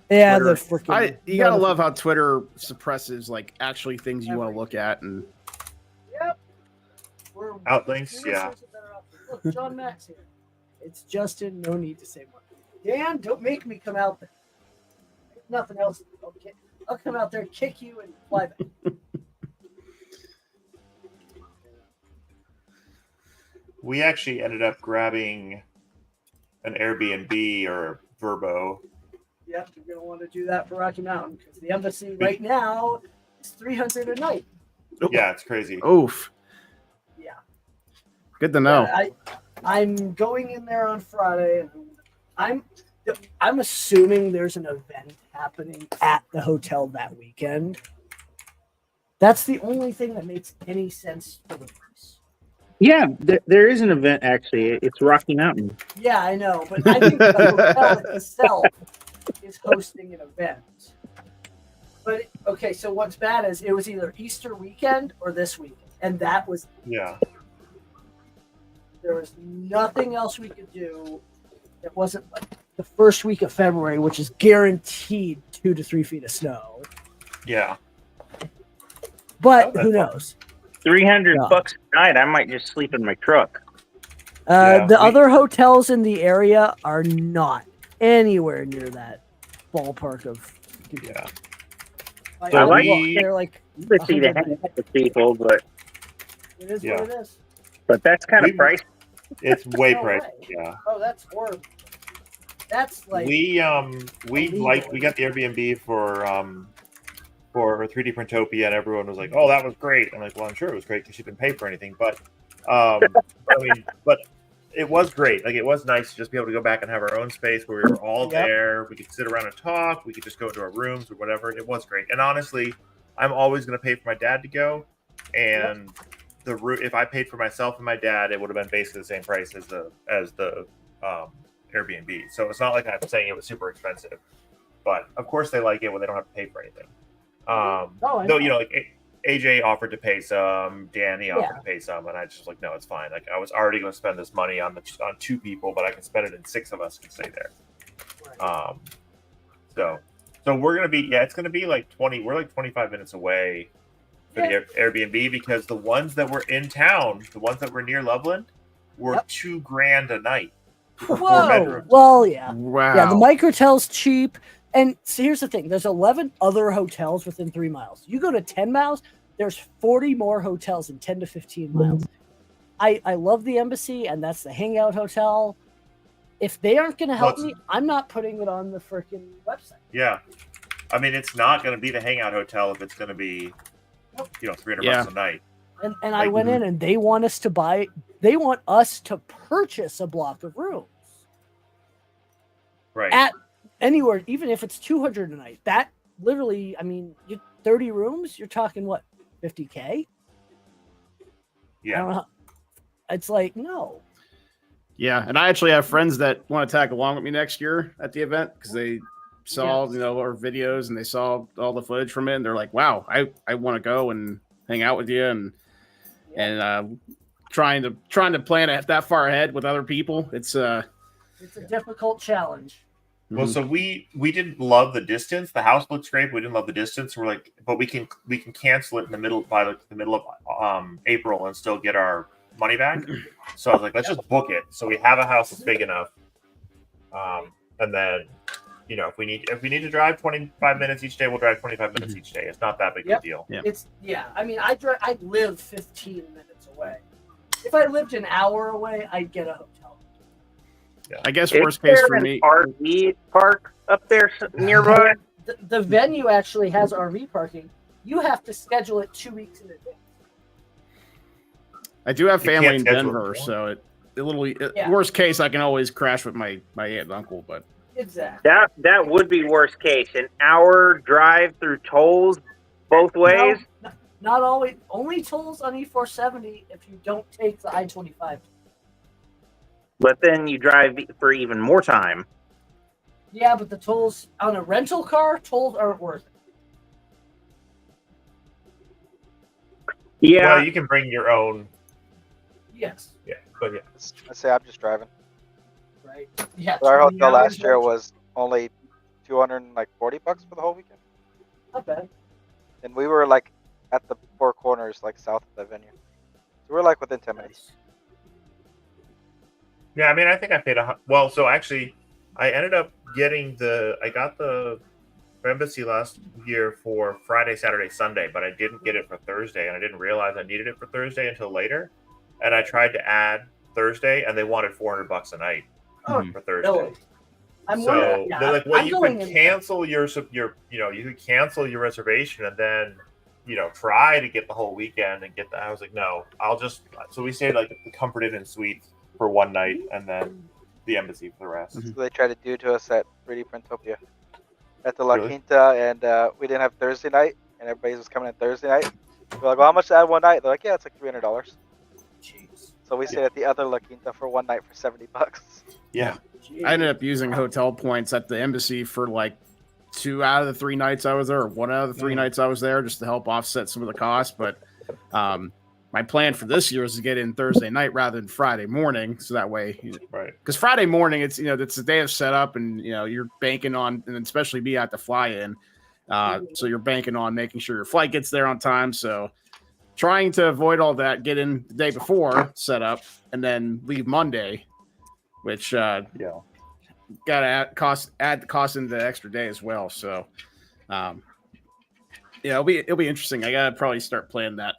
Yeah, Twitter. the freaking. You gotta love how Twitter suppresses actually things you want to look at and. Yep. Outlinks, yeah. Look, John Max here. It's Justin. No need to say more. Dan, don't make me come out there. There's nothing else. Okay, I'll come out there, kick you, and fly back. We actually ended up grabbing an Airbnb or Verbo. Yep, you're gonna want to do that for Rocky Mountain because the embassy right now is $300 a night. Yeah, it's crazy. Oof. Yeah. Good to know. I'm going in there on Friday. I'm assuming there's an event happening at the hotel that weekend. That's the only thing that makes any sense for the price. Yeah, there is an event actually. It's Rocky Mountain. Yeah, I know, but I think the hotel itself is hosting an event. But okay, so what's bad is it was either Easter weekend or this weekend, and that was Yeah. there was nothing else we could do that wasn't like the first week of February, which is guaranteed 2 to 3 feet of snow. Yeah. But Oh, who that's knows? $300 Yeah. a night. I might just sleep in my truck. The other hotels in the area are not anywhere near that ballpark of. Yeah. Like, So I look, we- they're like Let's see to 100 hang out with people, but it is Yeah. what it is. that's kind of We- pricey. It's way No pricey. way. Yeah. Oh, that's horrible. That's like we illegal. got the Airbnb for 3D Printopia, and everyone was like, "Oh, that was great." I'm like, "Well, I'm sure it was great because you didn't pay for anything." But but it was great. Like, it was nice to just be able to go back and have our own space where we were all Yep. there. We could sit around and talk. We could just go into our rooms or whatever. It was great. And honestly, I'm always going to pay for my dad to go. And if I paid for myself and my dad, it would have been basically the same price as the Airbnb. So it's not like I'm saying it was super expensive. But of course, they like it when they don't have to pay for anything. I Though, know. like AJ offered to pay some, Danny offered to pay some, and I just was like, no, it's fine. Like, I was already going to spend this money on 2 people, but I can spend it in 6 of us can stay there. Right. So we're gonna be it's gonna be like 20. We're like 25 minutes away for the Airbnb because the ones that were in town, the ones that were near Loveland, were $2,000 a night. For 4 Whoa. bedrooms. Well, yeah. Wow. Yeah, the microtel's cheap. And so here's the thing: there's 11 other hotels within 3 miles. You go to 10 miles, there's 40 more hotels in 10 to 15 miles. I love the Embassy, and that's the Hangout Hotel. If they aren't going to help me, I'm not putting it on the freaking website. Yeah, I mean, it's not going to be the Hangout Hotel if it's going to be, $300 Yeah. a night. And I went in, and they want us to purchase a block of rooms Right. at anywhere, even if it's 200 a night. That literally, I mean, 30 rooms, you're talking what, 50K? I don't Yeah. know. It's like, no. Yeah, and I actually have friends that want to tag along with me next year at the event because they saw our videos and they saw all the footage from it, and they're like, "Wow, I want to go and hang out with you," and trying to plan it that far ahead with other people. It's a difficult challenge. Well, so we didn't love the distance. The house looks great, but we didn't love the distance. We're like, but we can cancel it in the middle by the middle of April and still get our money back. So I was like, let's just book it. So we have a house that's big enough. And then, if we need to drive 25 minutes each day, we'll drive 25 minutes each day. It's not that big of a deal. Yeah. I mean, I live 15 minutes away. If I lived an hour away, I'd get a hotel. Yeah. I guess worst case for me. RV park up there nearby. The venue actually has RV parking. You have to schedule it 2 weeks in advance. I do have You family can't in schedule Denver, it. so worst case I can always crash with my aunt and uncle. But Exactly. That would be worst case. An hour drive through tolls both ways. No, not always. Only tolls on E470 if you don't take the I-25. But then you drive for even more time. Yeah, but the tolls on a rental car, tolls aren't worth it. Yeah. Well, you can bring your own. Yes. Yeah, but yeah. I say I'm just driving. Right. Yeah. But our 20 hotel hours last year rental. was only $240 for the whole weekend, Not bad. and we were like at the Four Corners, like south of the venue. So we're like within 10 minutes. Yeah, I mean, I think I paid well. So actually, I ended up getting I got the Embassy last year for Friday, Saturday, Sunday, but I didn't get it for Thursday, and I didn't realize I needed it for Thursday until later. And I tried to add Thursday, and they wanted $400 a night for Thursday. No. I'm So wondering. they're like, well, I'm you going could in- cancel you could cancel your reservation and then try to get the whole weekend and get that. I was like, no, I'll just. So we stayed like the Comfort Inn and Suite for one night, and then the embassy for the rest. So they tried to do to us at 3D Printopia at the La Really? Quinta, and we didn't have Thursday night, and everybody was coming in Thursday night. We're like, well, how much to add one night? They're like, yeah, it's like $300. Jeez. So we stayed at the other La Quinta for one night for $70. Yeah. I ended up using hotel points at the embassy for like 2 out of the 3 nights I was there, or 1 out of the 3 nights I was there, just to help offset some of the costs. But my plan for this year is to get in Thursday night rather than Friday morning, so that way, Right. Because Friday morning, it's it's the day of setup, and you're banking on, and especially be at the fly-in, so you're banking on making sure your flight gets there on time. So trying to avoid all that, get in the day before setup, and then leave Monday, which got to add the cost into the extra day as well. So it'll be interesting. I gotta probably start planning that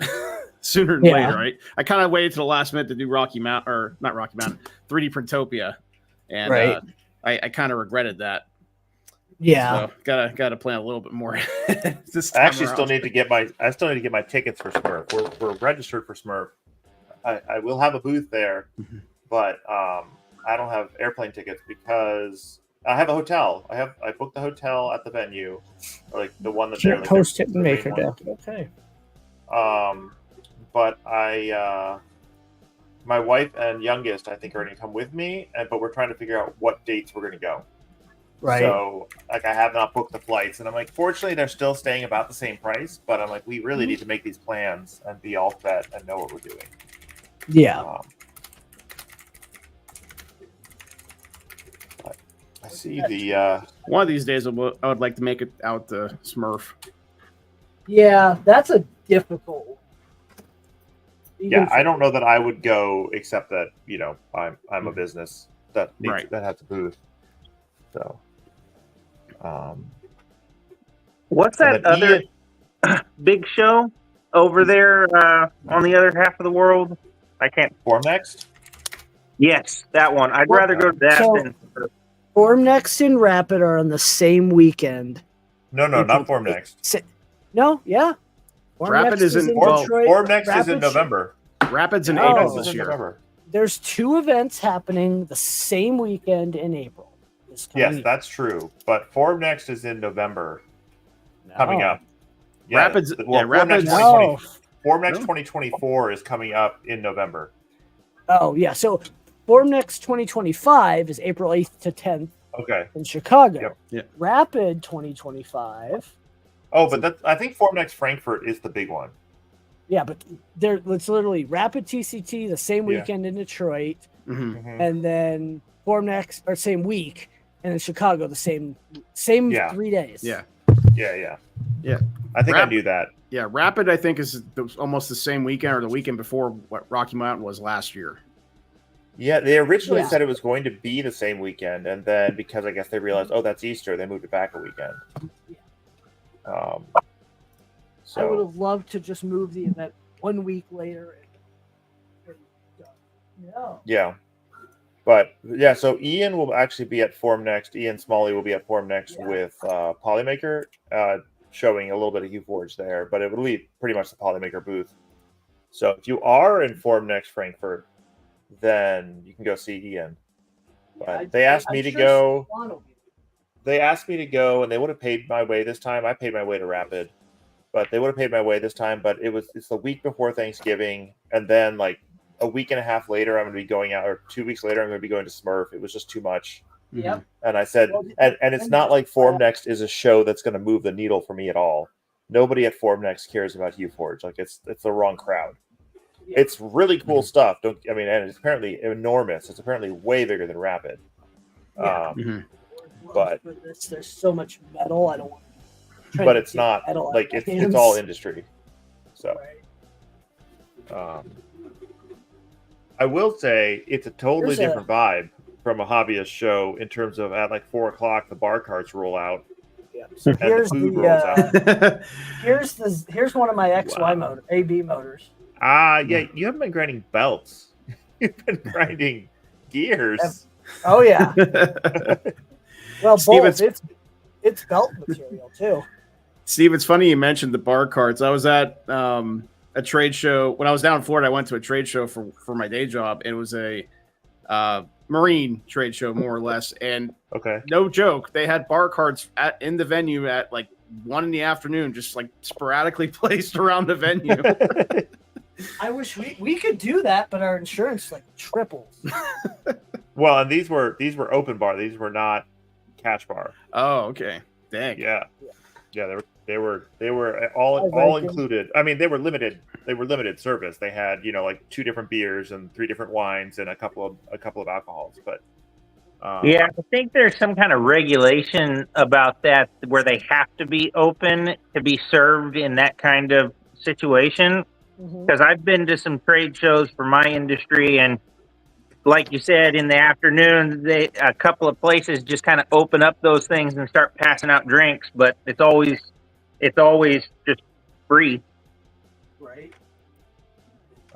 sooner than later, right? I kind of waited to the last minute to do Rocky Mountain, or not Rocky Mountain, 3D Printopia, and I kind of regretted that. Yeah, so gotta plan a little bit more. This I actually time still around. need to get my tickets for Smurf. We're registered for Smurf. I will have a booth there, but I don't have airplane tickets because I have a hotel. I booked the hotel at the venue, or like the one that they're like, post it the and make main her one. do. Okay. But my wife and youngest, I think, are going to come with me, but we're trying to figure out what dates we're going to go. Right. So, like, I have not booked the flights, and I'm like, fortunately, they're still staying about the same price. But I'm like, we really need to make these plans and be all set and know what we're doing. Yeah. I see the One of these days, I would like to make it out to Smurf. Yeah, that's a difficult one. yeah. I don't know that I would go, except that I'm a business that Right. that has a booth. So, What's and that then other Ian, big show over there on the other half of the world? I can't. Form Next? Yes, that one. I'd rather go to that So- than. Formnext and Rapid are on the same weekend. No, not Form Next. No, yeah. Rapid is in- in well, Detroit. Form Next is in Rapid- November. Rapids in Oh. April Next is this in year. November. There's 2 events happening the same weekend in April. this coming Yes, year. that's true. But Form Next is in November coming Oh. up. Yeah, Rapids- well, yeah, Form Rapids- Next No. 2020 Form Next No. 2024 is coming up in November. Oh, yeah. So Formnext 2025 is April 8th to 10th Okay. in Chicago. Yep. Yeah. Rapid 2025. Oh, but I think Form Next Frankfurt is the big one. Yeah, but it's literally Rapid TCT the same Yeah. weekend in Detroit, Mhm. Mhm. and then Formnext or same week, and in Chicago the same Yeah. 3 days. Yeah. Yeah. Yeah. I think I Rap- knew that. Yeah, Rapid, I think, is almost the same weekend or the weekend before what Rocky Mountain was last year. Yeah, they originally Yeah. said it was going to be the same weekend, and then because I guess they realized, oh, that's Easter, they moved it back a weekend. I would So have loved to just move the event 1 week later. And no. yeah, but yeah, so Ian will actually be at Form Next. Ian Smalley will be at Form Next Yeah. with Polymaker, showing a little bit of HughForge there, but it would be pretty much the Polymaker booth. So if you are in Form Next Frankfurt, then you can go see Ian. But they asked me to go. They asked me to go, and they would have paid my way this time. I paid my way to Rapid, but they would have paid my way this time. But it's the week before Thanksgiving, and then like a week and a half later, I'm going to be going out, or 2 weeks later, I'm going to be going to Smurf. It was just too much. Yep. And I said, Well, and it's not like Form Next is a show that's going to move the needle for me at all. Nobody at Form Next cares about HughForge. Like it's the wrong crowd. Yeah. It's really cool stuff. And it's apparently enormous. It's apparently way bigger than Rapid. Yeah. Mhm. But- For this, there's so much metal. I don't want. But it's not like it's all industry. So I will say it's a totally Here's a- different vibe from a hobbyist show in terms of at like 4:00 the bar carts roll out Yeah. So and here's the food rolls the out. here's one of my XY Wow. motor AB motors. Yeah, you haven't been grinding belts. You've been grinding gears. Oh yeah. Well, Steve, both. It's belt material too. Steve, it's funny you mentioned the bar carts. I was at a trade show when I was down in Florida. I went to a trade show for my day job. It was a marine trade show, more or less. And Okay. no joke, they had bar cards in the venue at like 1 PM, just like sporadically placed around the venue. I wish we could do that, but our insurance like triples. Well, and these were open bar. These were not cash bar. Oh, okay. Dang. Yeah. They were all included. I mean, they were limited service. They had, like 2 different beers and 3 different wines and a couple of alcohols. But yeah, I think there's some kind of regulation about that where they have to be open to be served in that kind of situation. Because I've been to some trade shows for my industry, and like you said, in the afternoon, a couple of places just kind of open up those things and start passing out drinks, but it's always just free. Right.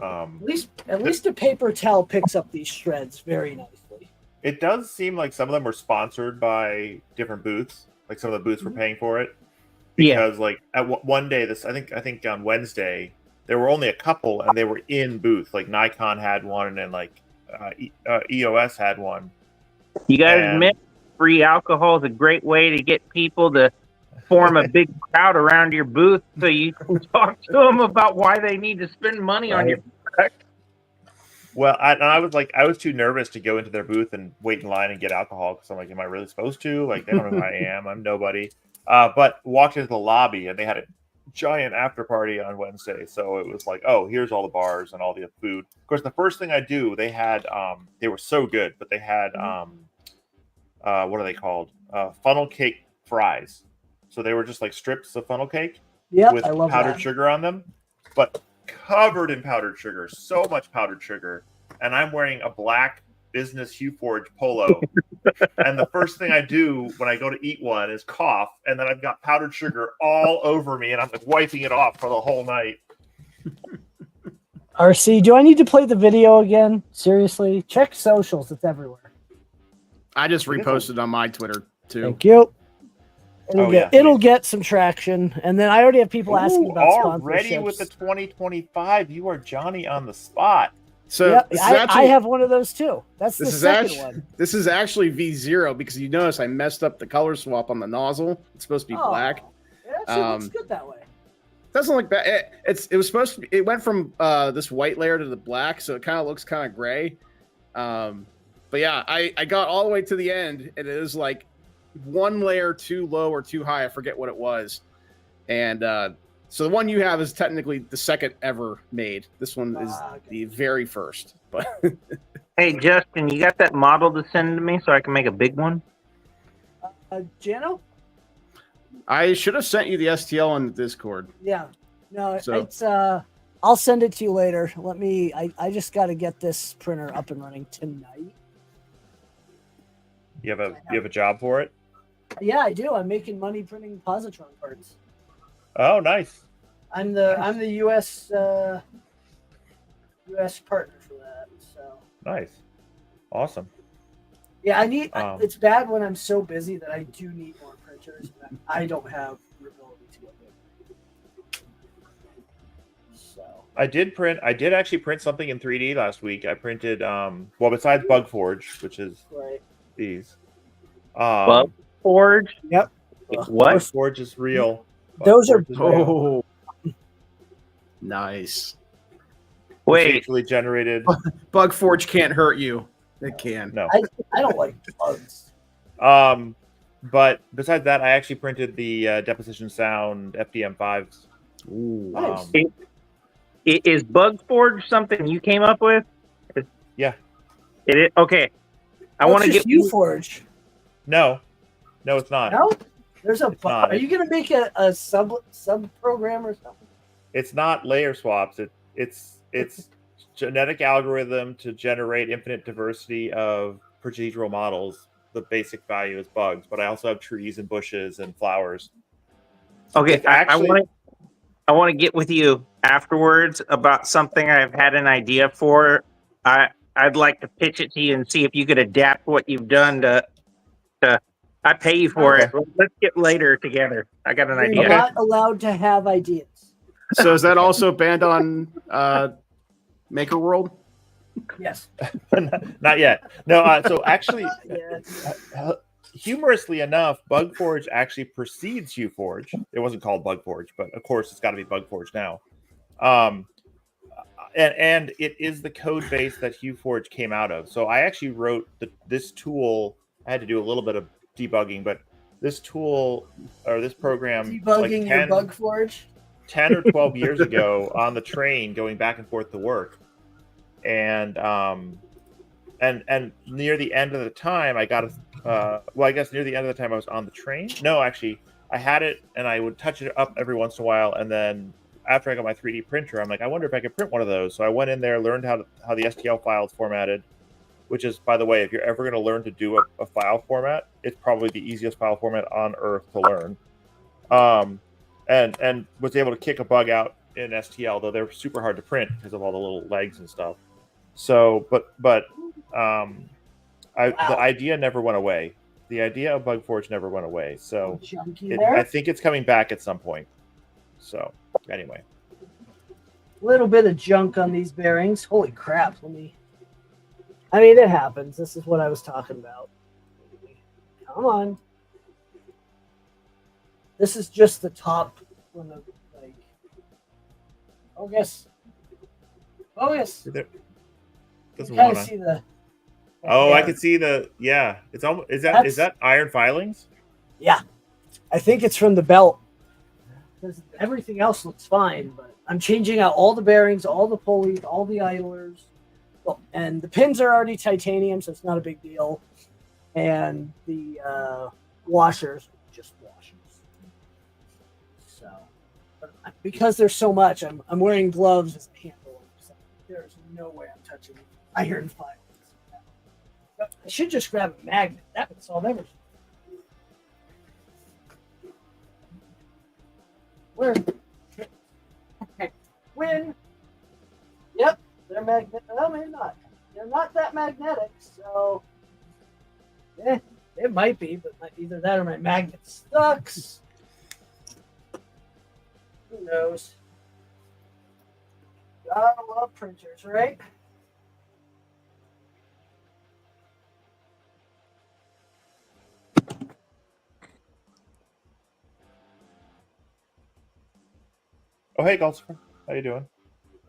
At least the paper towel picks up these shreds very nicely. It does seem like some of them were sponsored by different booths. Like some of the booths were paying for it. Because like at one day, I think on Wednesday, there were only a couple, and they were in booth. Like Nikon had one, and like EOS had one. You got to admit, free alcohol is a great way to get people to form a big crowd around your booth, so you can talk to them about why they need to spend money on your product. Well, I was too nervous to go into their booth and wait in line and get alcohol because I'm like, am I really supposed to? Like, they don't know who I am. I'm nobody. But walked into the lobby, and they had a giant after party on Wednesday. So it was like, oh, here's all the bars and all the food. Of course, the first thing I do, they had, they were so good, but they had, what are they called? Funnel cake fries. So they were just like strips of funnel cake with powdered sugar on them, but covered in powdered sugar, so much powdered sugar. And I'm wearing a black business Hugh Forge polo. And the first thing I do when I go to eat one is cough. And then I've got powdered sugar all over me, and I'm like wiping it off for the whole night. RC, do I need to play the video again? Seriously? Check socials. It's everywhere. I just reposted on my Twitter too. Thank you. It'll get some traction, and then I already have people asking about sponsorships. Already with the 2025, you are Johnny on the spot. So yep, I have one of those too. That's the second one. This is actually V0 because you notice I messed up the color swap on the nozzle. It's supposed to be black. It actually looks good that way. Doesn't look bad. It was supposed to. It went from this white layer to the black, so it kind of looks kind of gray. But yeah, I got all the way to the end, and it was like one layer too low or too high. I forget what it was. And so the one you have is technically the second ever made. This one is the very first. But hey, Justin, you got that model to send to me so I can make a big one? Jano? I should have sent you the STL on the Discord. Yeah. No, it's I'll send it to you later. I just got to get this printer up and running tonight. You have a job for it? Yeah, I do. I'm making money printing positron parts. Oh, nice. I'm the US partner for that. So nice, awesome. Yeah, I need. It's bad when I'm so busy that I do need more printers. And I don't have the ability to go get. So I did actually print something in 3D last week. I printed besides Bug Forge, which is these. Bug Forge? Yep. What? Bug Forge is real. Those are nice. Wait, procedurally generated. Bug Forge can't hurt you. It can. No. I don't like bugs. But besides that, I actually printed the Deposition Sound FDM5s. Ooh. Nice. Is Bug Forge something you came up with? Yeah. It is? Okay. I want to get you Forge. No, it's not. No, there's a. Not. Are you gonna make a sub program or something? It's not layer swaps. It's genetic algorithm to generate infinite diversity of procedural models. The basic value is bugs, but I also have trees and bushes and flowers. Okay, I want to get with you afterwards about something I've had an idea for. I'd like to pitch it to you and see if you could adapt what you've done to I pay you for it. Let's get later together. I got an idea. You're not allowed to have ideas. So is that also banned on Maker World? Yes. Not yet. No. So actually, Yeah. humorously enough, BugForge actually precedes HueForge. It wasn't called BugForge, but of course it's got to be BugForge now. And it is the code base that HueForge came out of. So I actually wrote this tool. I had to do a little bit of debugging, but this tool or this program, Debugging like your BugForge? 10 or 12 years ago on the train going back and forth to work. And near the end of the time, I got I guess near the end of the time I was on the train. No, actually, I had it and I would touch it up every once in a while. And then after I got my 3D printer, I'm like, I wonder if I could print one of those. So I went in there, learned how the STL file is formatted, which is, by the way, if you're ever going to learn to do a file format, it's probably the easiest file format on earth to learn. And was able to kick a bug out in STL, though they're super hard to print because of all the little legs and stuff. So, the idea never went away. The idea of BugForge never went away. So I think it's coming back at some point. So anyway, a little bit of junk on these bearings. Holy crap! I mean, it happens. This is what I was talking about. Come on. This is just the top one of like. Oh yes. Oh yes. Doesn't You kind wanna... of see the. Oh, I can see the. Yeah, it's almost. Is that iron filings? Yeah, I think it's from the belt. Because everything else looks fine, but I'm changing out all the bearings, all the pulleys, all the idlers. Well, and the pins are already titanium, so it's not a big deal. And the washers, just washers. So, but because there's so much, I'm wearing gloves as a handle. So there's no way I'm touching iron filings. But I should just grab a magnet. That would solve everything. Where? When? Yep, they're magnetic. Well, maybe not. They're not that magnetic, so it might be, but either that or my magnet sucks. Who knows? Gotta love printers, right? Oh, hey, Goldsmith. How you doing?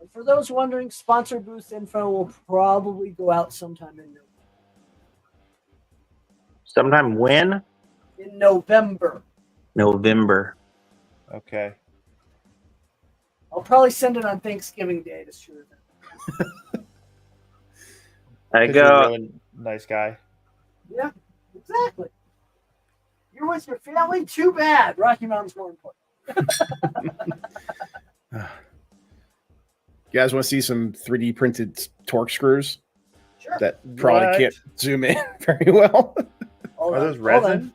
And for those wondering, sponsor booth info will probably go out sometime in November. Sometime when? In November. November. Okay. I'll probably send it on Thanksgiving Day to shoot it. I You're a go. really nice guy. Yeah, exactly. You're with your family? Too bad. Rocky Mountain's more important. You guys want to see some 3D printed torque screws? Sure. That probably can't zoom in very well. Are those resin?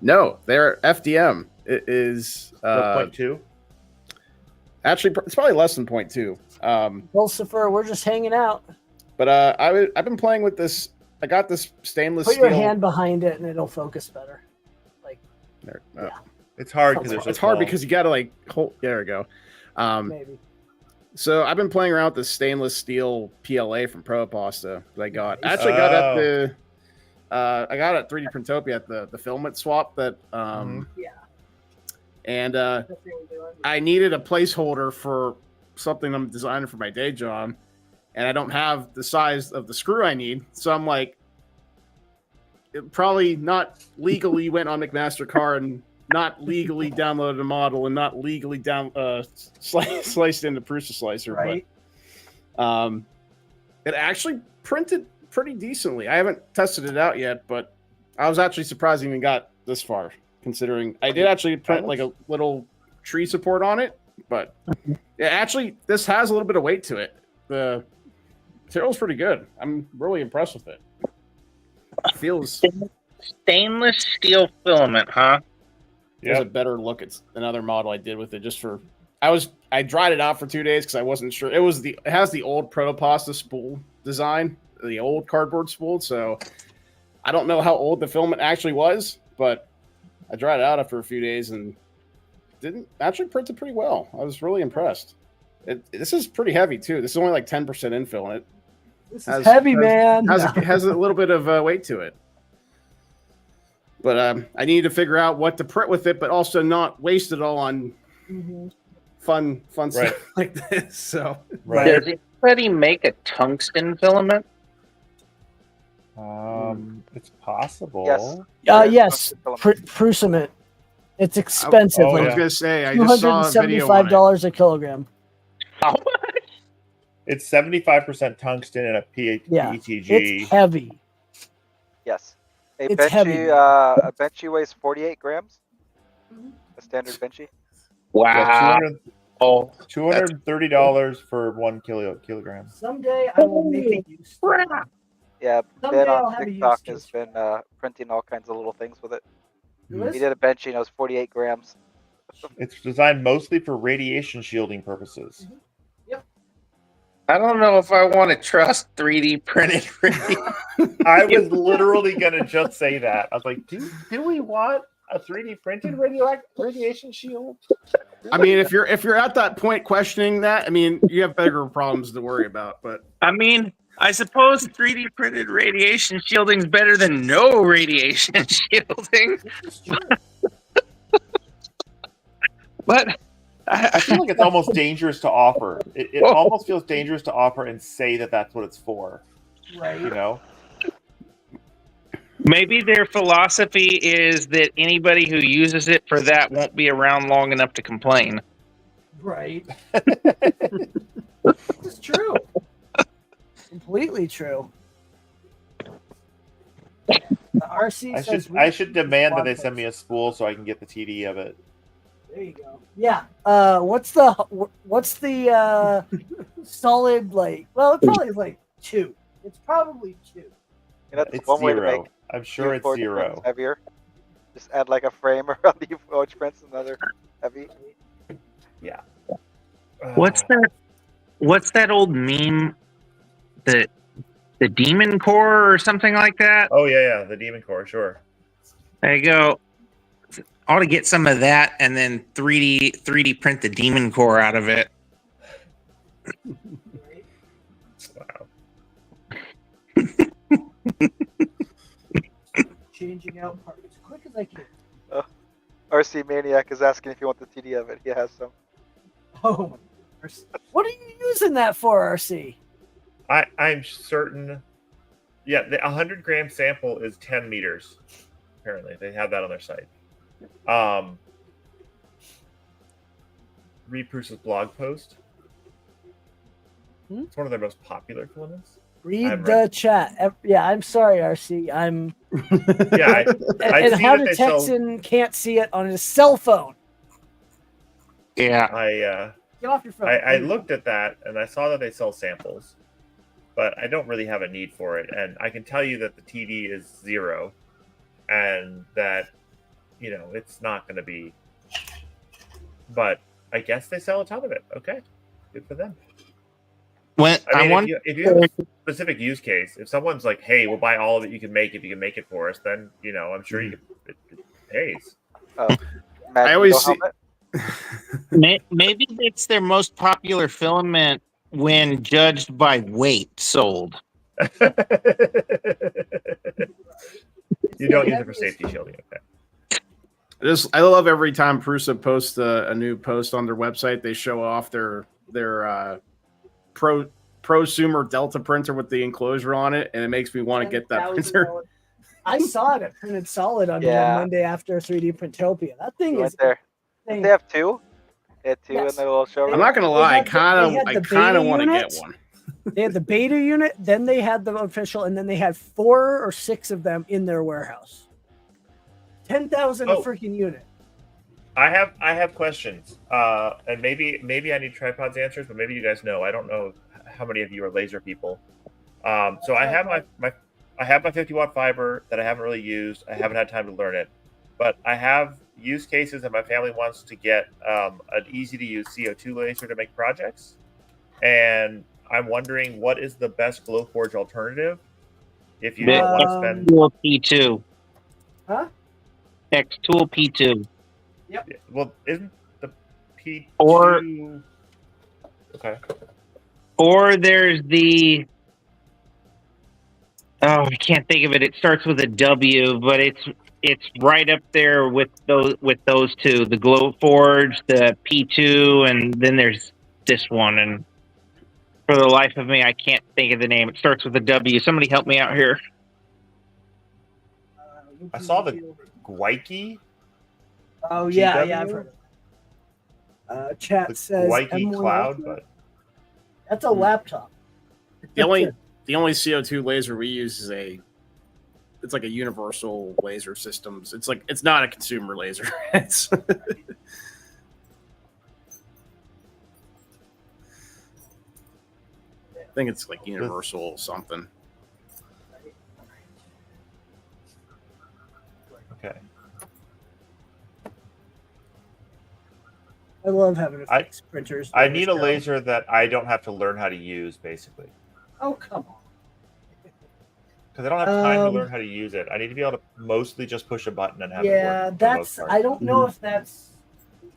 No, they're FDM. It is 0.2. Actually, it's probably less than 0.2. Lucifer, we're just hanging out. But I've been playing with this. I got this stainless Put steel. your hand behind it and it'll focus better. Like there, yeah. It's hard because it's hard because you got to like hold. There we go. Maybe. So I've been playing around with the stainless steel PLA from Pasta that I got. I actually got at the. I got at 3D Printopia at the filament swap that. Yeah. And I needed a placeholder for something I'm designing for my day job, and I don't have the size of the screw I need. So I'm like, it probably not legally went on McMaster-Carr and not legally downloaded a model and not legally sliced into Prusa Slicer. Right. But it actually printed pretty decently. I haven't tested it out yet, but I was actually surprised I even got this far, considering I did actually print like a little tree support on it. But yeah, actually, this has a little bit of weight to it. The material's pretty good. I'm really impressed with it. It feels stainless steel filament, huh? There's a better look at another model I did with it. Just for I dried it out for 2 days because I wasn't sure. It has the old Protopasta spool design, the old cardboard spool. So I don't know how old the filament actually was, but I dried it out after a few days and didn't actually print it pretty well. I was really impressed. This is pretty heavy too. This is only like 10% infill in it. This is heavy, man. Has a little bit of weight to it. But I need to figure out what to print with it, but also not waste it all on fun stuff like this. So, Does anybody make a tungsten filament? It's possible. Yes. Yes, Prusament. It's expensive. I was gonna say I just saw a video on $275 a kilogram. How much? It's 75% tungsten and a PETG. It's heavy. Yes. A It's heavy. benchy weighs 48 grams. A standard benchy. Wow. $230 for 1 kilogram. Someday I will make it useful. Yeah, Someday Ben I'll on have a TikTok use has case. been printing all kinds of little things with it. Who He is? did a benchy and it was 48 grams. It's designed mostly for radiation shielding purposes. I don't know if I want to trust 3D printed. I was literally gonna just say that. I was like, do we want a 3D printed radiation shield? I mean, if you're at that point questioning that, I mean, you have bigger problems to worry about. But I mean, I suppose 3D printed radiation shielding is better than no radiation shielding. But I feel like it's almost dangerous to offer. It almost feels dangerous to offer and say that that's what it's for. Right. You know? maybe their philosophy is that anybody who uses it for that won't be around long enough to complain. Right. It's true. Completely true. The RC says I should demand that they send me a spool so I can get the TD of it. There you go. Yeah. What's the solid like? Well, it probably is like 2. It's probably 2. You know, that's It's one way to 0. make I'm sure it's U4 0. prints heavier. Just add like a frame around the U4 prints, another heavy. Yeah. What's that old meme? The Demon Core or something like that? Oh yeah, the Demon Core, sure. There you go. I ought to get some of that and then 3D print the Demon Core out of it. Wow. Changing out parts as quick as I can. RC Maniac is asking if you want the TD of it. He has some. Oh my goodness. What are you using that for, RC? I'm certain. Yeah, the 100-gram sample is 10 meters. Apparently, they have that on their site. Read Bruce's blog post. It's one of their most popular filaments. Read the chat. Yeah, I'm sorry, RC. I'm. Yeah, and how to Texan can't see it on his cell phone. Yeah. Get off your phone. I looked at that and I saw that they sell samples, but I don't really have a need for it. And I can tell you that the TD is 0, and that it's not going to be. But I guess they sell a ton of it. Okay, good for them. If you have a specific use case, if someone's like, "Hey, we'll buy all of it you can make if you can make it for us," then I'm sure it pays. I always see. Maybe it's their most popular filament when judged by weight sold. You don't use it for safety shielding. Okay. I love every time Prusa posts a new post on their website. They show off their prosumer Delta printer with the enclosure on it, and it makes me want to get that printer. I saw it at Printed Solid on Monday after 3D Printopia. That thing is there. They have 2. They had 2 in the little showroom. I'm not gonna lie, I kind of want to get one. They had the beta unit, then they had the official, and then they had 4 or 6 of them in their warehouse. 10,000 a freaking unit. I have questions, and maybe I need tripods answers, but maybe you guys know. I don't know how many of you are laser people. So I have my 50-watt fiber that I haven't really used. I haven't had time to learn it, but I have use cases that my family wants to get an easy-to-use CO2 laser to make projects, and I'm wondering what is the best Glowforge alternative if you don't want to spend. Xtool P2. Huh? Xtool P2. Yep. Yeah, well, isn't the P2 or okay? Or there's the Oh, I can't think of it. It starts with a W, but it's right up there with those two, the Glowforge, the P2, and then there's this one. And for the life of me, I can't think of the name. It starts with a W. Somebody help me out here. I saw the Gwaiki. Oh yeah, yeah, I've GW? heard of it. Chat The says Gwaiki M1 Cloud, Ultra. but That's a laptop. The only CO2 laser we use is it's like a universal laser systems. It's not a consumer laser. It's I think it's like universal something. okay. I love having to fix printers. I need a laser that I don't have to learn how to use, basically. Oh come on. Because I don't have time to learn how to use it. I need to be able to mostly just push a button and have it work. Yeah, that's. I don't know if that's.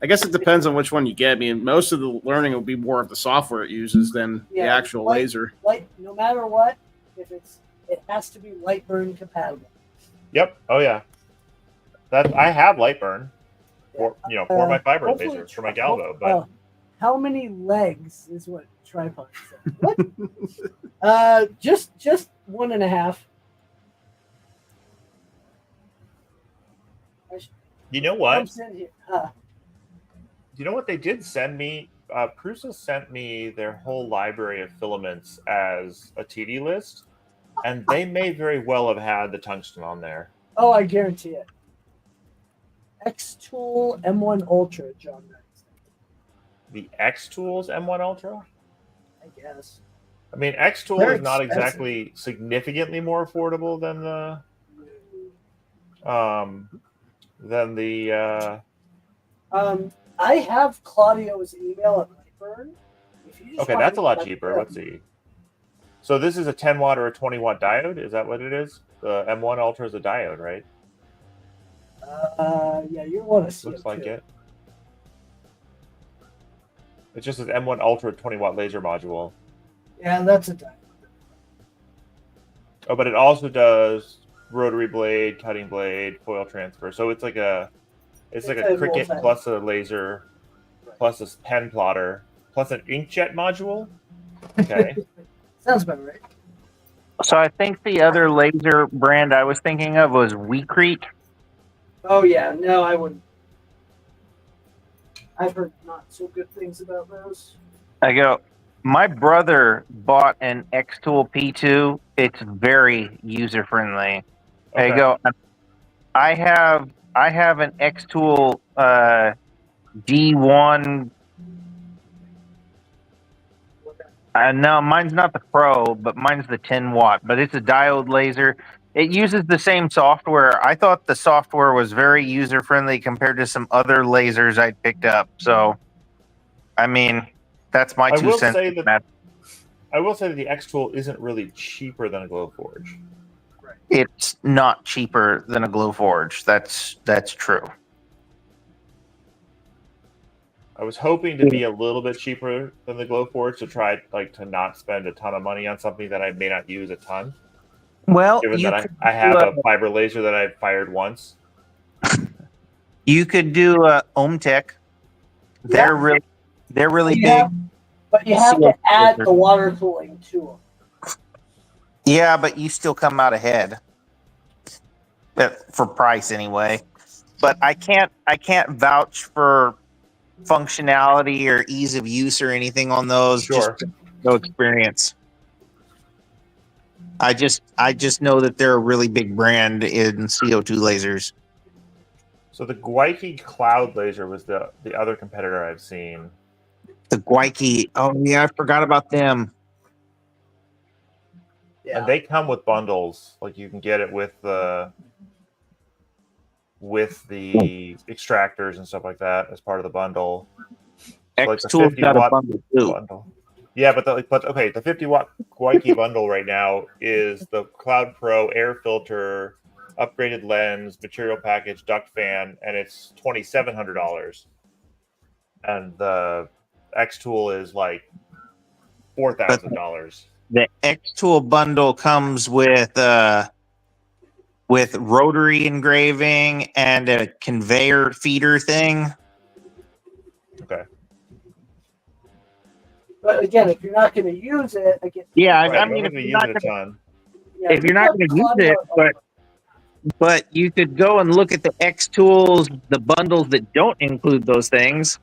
I guess it depends on which one you get. I mean, most of the learning will be more of the software it uses than the actual laser. No matter what, it has to be Lightburn compatible. Yep. Oh yeah. I have Lightburn for for my fiber lasers, for my galvo, but how many legs is what tripod said? What? Just 1.5. you know what? You know what they did send me? Prusa sent me their whole library of filaments as a TD list, and they may very well have had the tungsten on there. Oh, I guarantee it. X-Tool M1 Ultra, John Knight. The X-Tools M1 Ultra? I guess. I mean, X-Tool is not exactly significantly more affordable than the I have Claudio's email at Lightburn. Okay, that's a lot cheaper. Let's see. So this is a 10 watt or a 20 watt diode. Is that what it is? The M1 Ultra is a diode, right? Yeah, you want to see. Looks like it. It just says M1 Ultra 20 watt laser module. Yeah, that's a diode. Oh, but it also does rotary blade, cutting blade, foil transfer. So it's like a Cricut plus a laser, plus a pen plotter, plus an inkjet module. Okay. Sounds about right. So I think the other laser brand I was thinking of was Weecrete. Oh yeah, no, I wouldn't. I've heard not so good things about those. My brother bought an X-Tool P2. It's very user friendly. Okay. I have an X-Tool D1. No, mine's not the Pro, but mine's the 10 watt. But it's a diode laser. It uses the same software. I thought the software was very user friendly compared to some other lasers I'd picked up. So, I mean, that's my 2 cents. I will say that the X-Tool isn't really cheaper than a Glowforge. Right. It's not cheaper than a Glowforge. That's true. I was hoping to be a little bit cheaper than the Glowforge to try to not spend a ton of money on something that I may not use a ton. Well, given that I have a fiber laser that I've fired once. You could do OhmTech. They're really big. But you have to add the water cooling to them. Yeah, but you still come out ahead. For price anyway. But I can't vouch for functionality or ease of use or anything on those. Sure. Just no experience. I just know that they're a really big brand in CO2 lasers. So the Gwaiki Cloud laser was the other competitor I've seen. The Gwaiki. Oh yeah, I forgot about them. Yeah. And they come with bundles. Like you can get it with the extractors and stuff like that as part of the bundle. So X-Tool's got a bundle too. Bundle. Yeah, but the 50 watt Gwaiki bundle right now is the Cloud Pro air filter, upgraded lens, material package, duct fan, and it's $2,700. And the X-Tool is like $4,000. The X tool bundle comes with rotary engraving and a conveyor feeder thing. Okay. But again, if you're not going to use it, again, Yeah, Right, I we're mean, not if going to you're use not it a gonna, ton. yeah, if you're not going to use it, but you could go and look at the X tools, the bundles that don't include those things.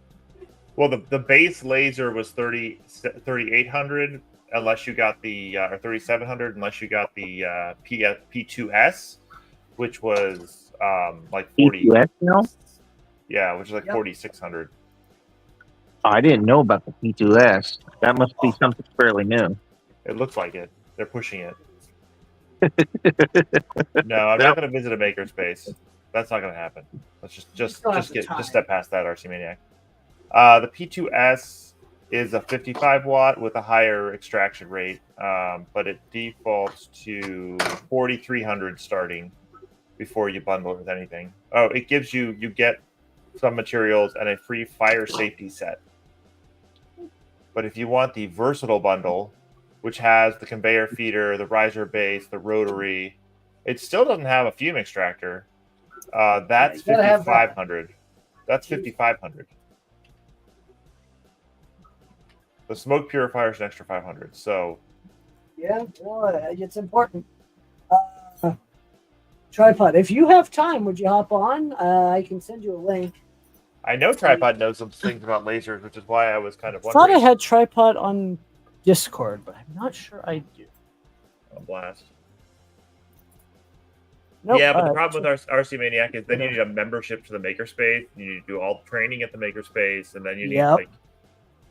Well, the base laser was 3,800 unless you got the or 3,700 unless you got the P2S, which was like 40. PQS now? Yeah, which is like Yep. 4,600. I didn't know about the P2S. That must be something fairly new. It looks like it. They're pushing it. No, I'm not going to visit a makerspace. That's not going to happen. Let's just step past that, RC Maniac. The P2S is a 55 watt with a higher extraction rate, but it defaults to 4,300 starting before you bundle it with anything. Oh, it gives you get some materials and a free fire safety set. But if you want the versatile bundle, which has the conveyor feeder, the riser base, the rotary, it still doesn't have a fume extractor. That's 5,500. That's 5,500. The smoke purifier is an extra 500. So yeah, well, it's important. Tripod. If you have time, would you hop on? I can send you a link. I know Tripod knows some things about lasers, which is why I was kind of I wondering. thought I had Tripod on Discord, but I'm not sure I do. A blast. Nope. Yeah, but the problem with RC Maniac is then you need a membership to the makerspace. You need to do all the training at the makerspace, and then you need like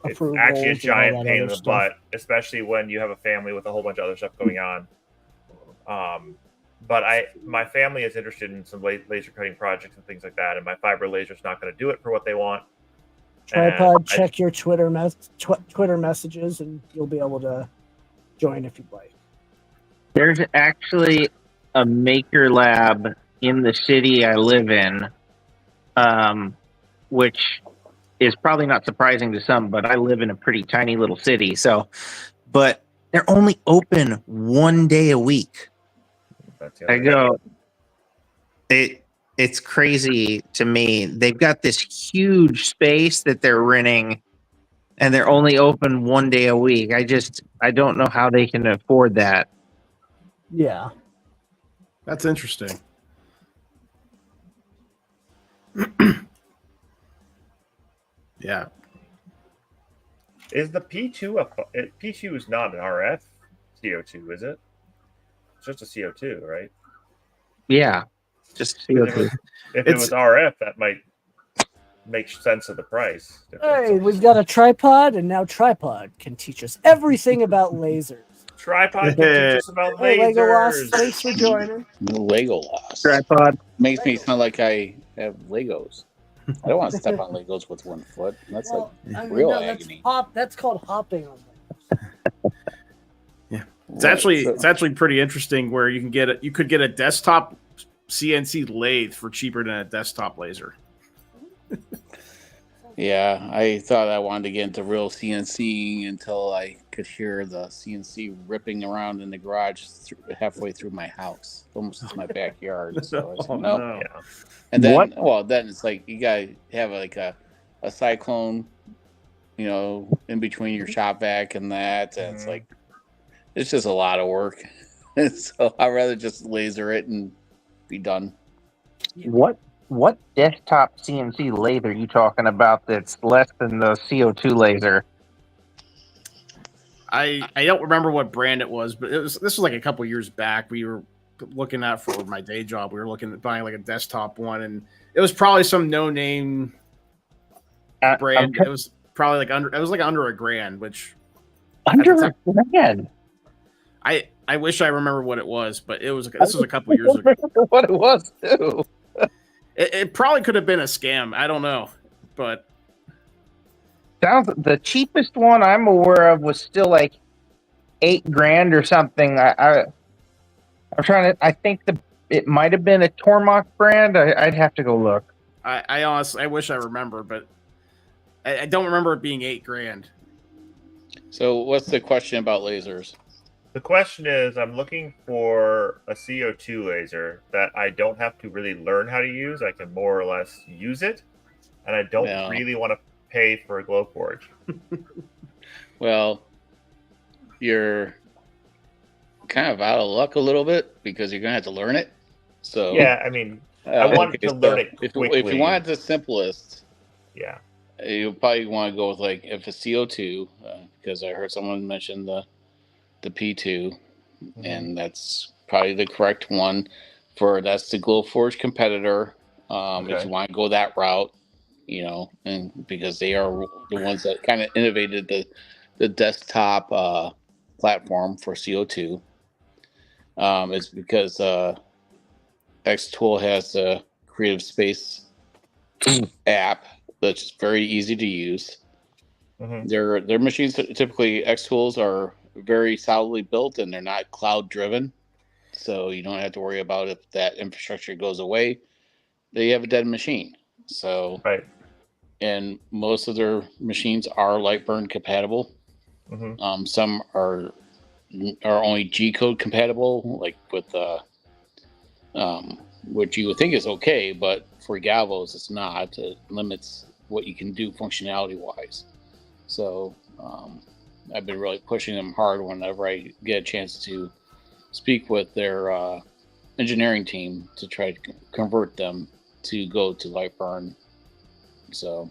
it's actually a giant pain in the butt, especially when you have a family with a whole bunch of other stuff going on. But my family is interested in some laser cutting projects and things like that, and my fiber laser is not going to do it for what they want. Tripod, check your Twitter messages, and you'll be able to join if you'd like. There's actually a maker lab in the city I live in, which is probably not surprising to some, but I live in a pretty tiny little city. But they're only open one day a week. I go, it's crazy to me. They've got this huge space that they're renting, and they're only open one day a week. I don't know how they can afford that. Yeah. That's interesting. Yeah. Is the P2 P2 is not an RF CO2, is it? It's just a CO2, right? Yeah, just CO2. If it was RF, that might make sense of the price. Hey, we've got a tripod, and now Tripod can teach us everything about lasers. Tripod can teach us about lasers. Hey, Lego Lost, thanks for joining. Lego Lost. Tripod Makes me sound like I have Legos. I don't want to step on Legos with 1 foot. That's real agony. That's called hopping on them. Yeah, it's actually pretty interesting where you could get a desktop CNC lathe for cheaper than a desktop laser. Yeah, I thought I wanted to get into real CNC until I could hear the CNC ripping around in the garage halfway through my house, almost to my backyard. So I said, no. Yeah. And then, then it's like you gotta have like a cyclone, in between your shop vac and that, and it's like it's just a lot of work. So I'd rather just laser it and be done. What desktop CNC lathe are you talking about that's less than the CO2 laser? I don't remember what brand it was, but this was like a couple years back. We were looking at for my day job. We were looking at buying like a desktop one, and it was probably some no-name brand. It was probably like under $1,000, which under $1,000. I wish I remember what it was, but this was a couple years ago. What it was too. It probably could have been a scam. I don't know, but the cheapest one I'm aware of was still like $8,000 or something. I'm trying to. I think it might have been a Tormach brand. I'd have to go look. I honestly wish I remember, but I don't remember it being $8,000. So what's the question about lasers? The question is, I'm looking for a CO2 laser that I don't have to really learn how to use. I can more or less use it, and I don't really want to pay for a Glowforge. Well, you're kind of out of luck a little bit because you're gonna have to learn it. So yeah, I mean, I wanted to learn it quickly. If you want the simplest, yeah, you probably want to go with like if it's CO2 because I heard someone mention the P2, and that's probably the correct one that's the Glowforge competitor. If you want to go that route, and because they are the ones that kind of innovated the desktop platform for CO2. It's because Xtool has a Creative Space app that's very easy to use. Their machines typically Xtools are very solidly built and they're not cloud driven, so you don't have to worry about if that infrastructure goes away. They have a dead machine. So and most of their machines are Lightburn compatible. Some are only G code compatible, like with which you would think is okay, but for Galvos it's not. It limits what you can do functionality wise. So I've been really pushing them hard whenever I get a chance to speak with their engineering team to try to convert them to go to Lightburn. So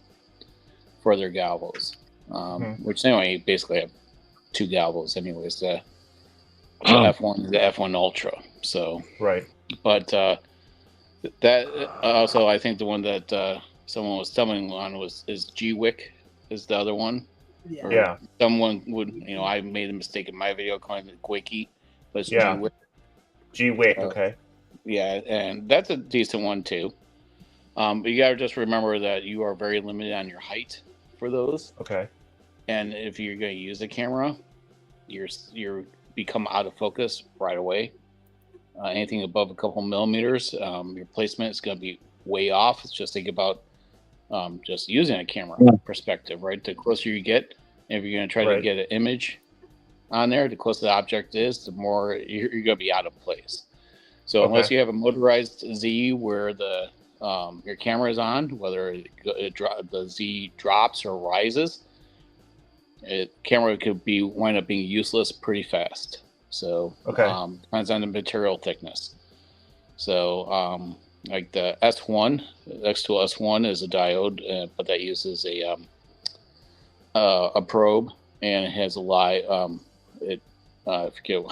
for their Galvos, which they only basically have 2 Galvos anyways, the F1 Ultra. So but that also I think the one that someone was stumbling on is G-Wick is the other one. Yeah. Someone would, I made a mistake in my video calling it Quakey, but it's G-Wick. G-Wick, okay. Yeah, and that's a decent one too. But you gotta just remember that you are very limited on your height for those. Okay. And if you're going to use a camera, you're become out of focus right away. Anything above a couple millimeters, your placement is going to be way off. It's just think about just using a camera perspective, right? The closer you get, if you're going to try to get an image on there, the closer the object is, the more you're going to be out of place. So unless you have a motorized Z where the your camera is on, whether the Z drops or rises, camera could wind up being useless pretty fast. So depends on the material thickness. So like the S1, Xtool S1 is a diode, but that uses a probe, and it has a live. I forget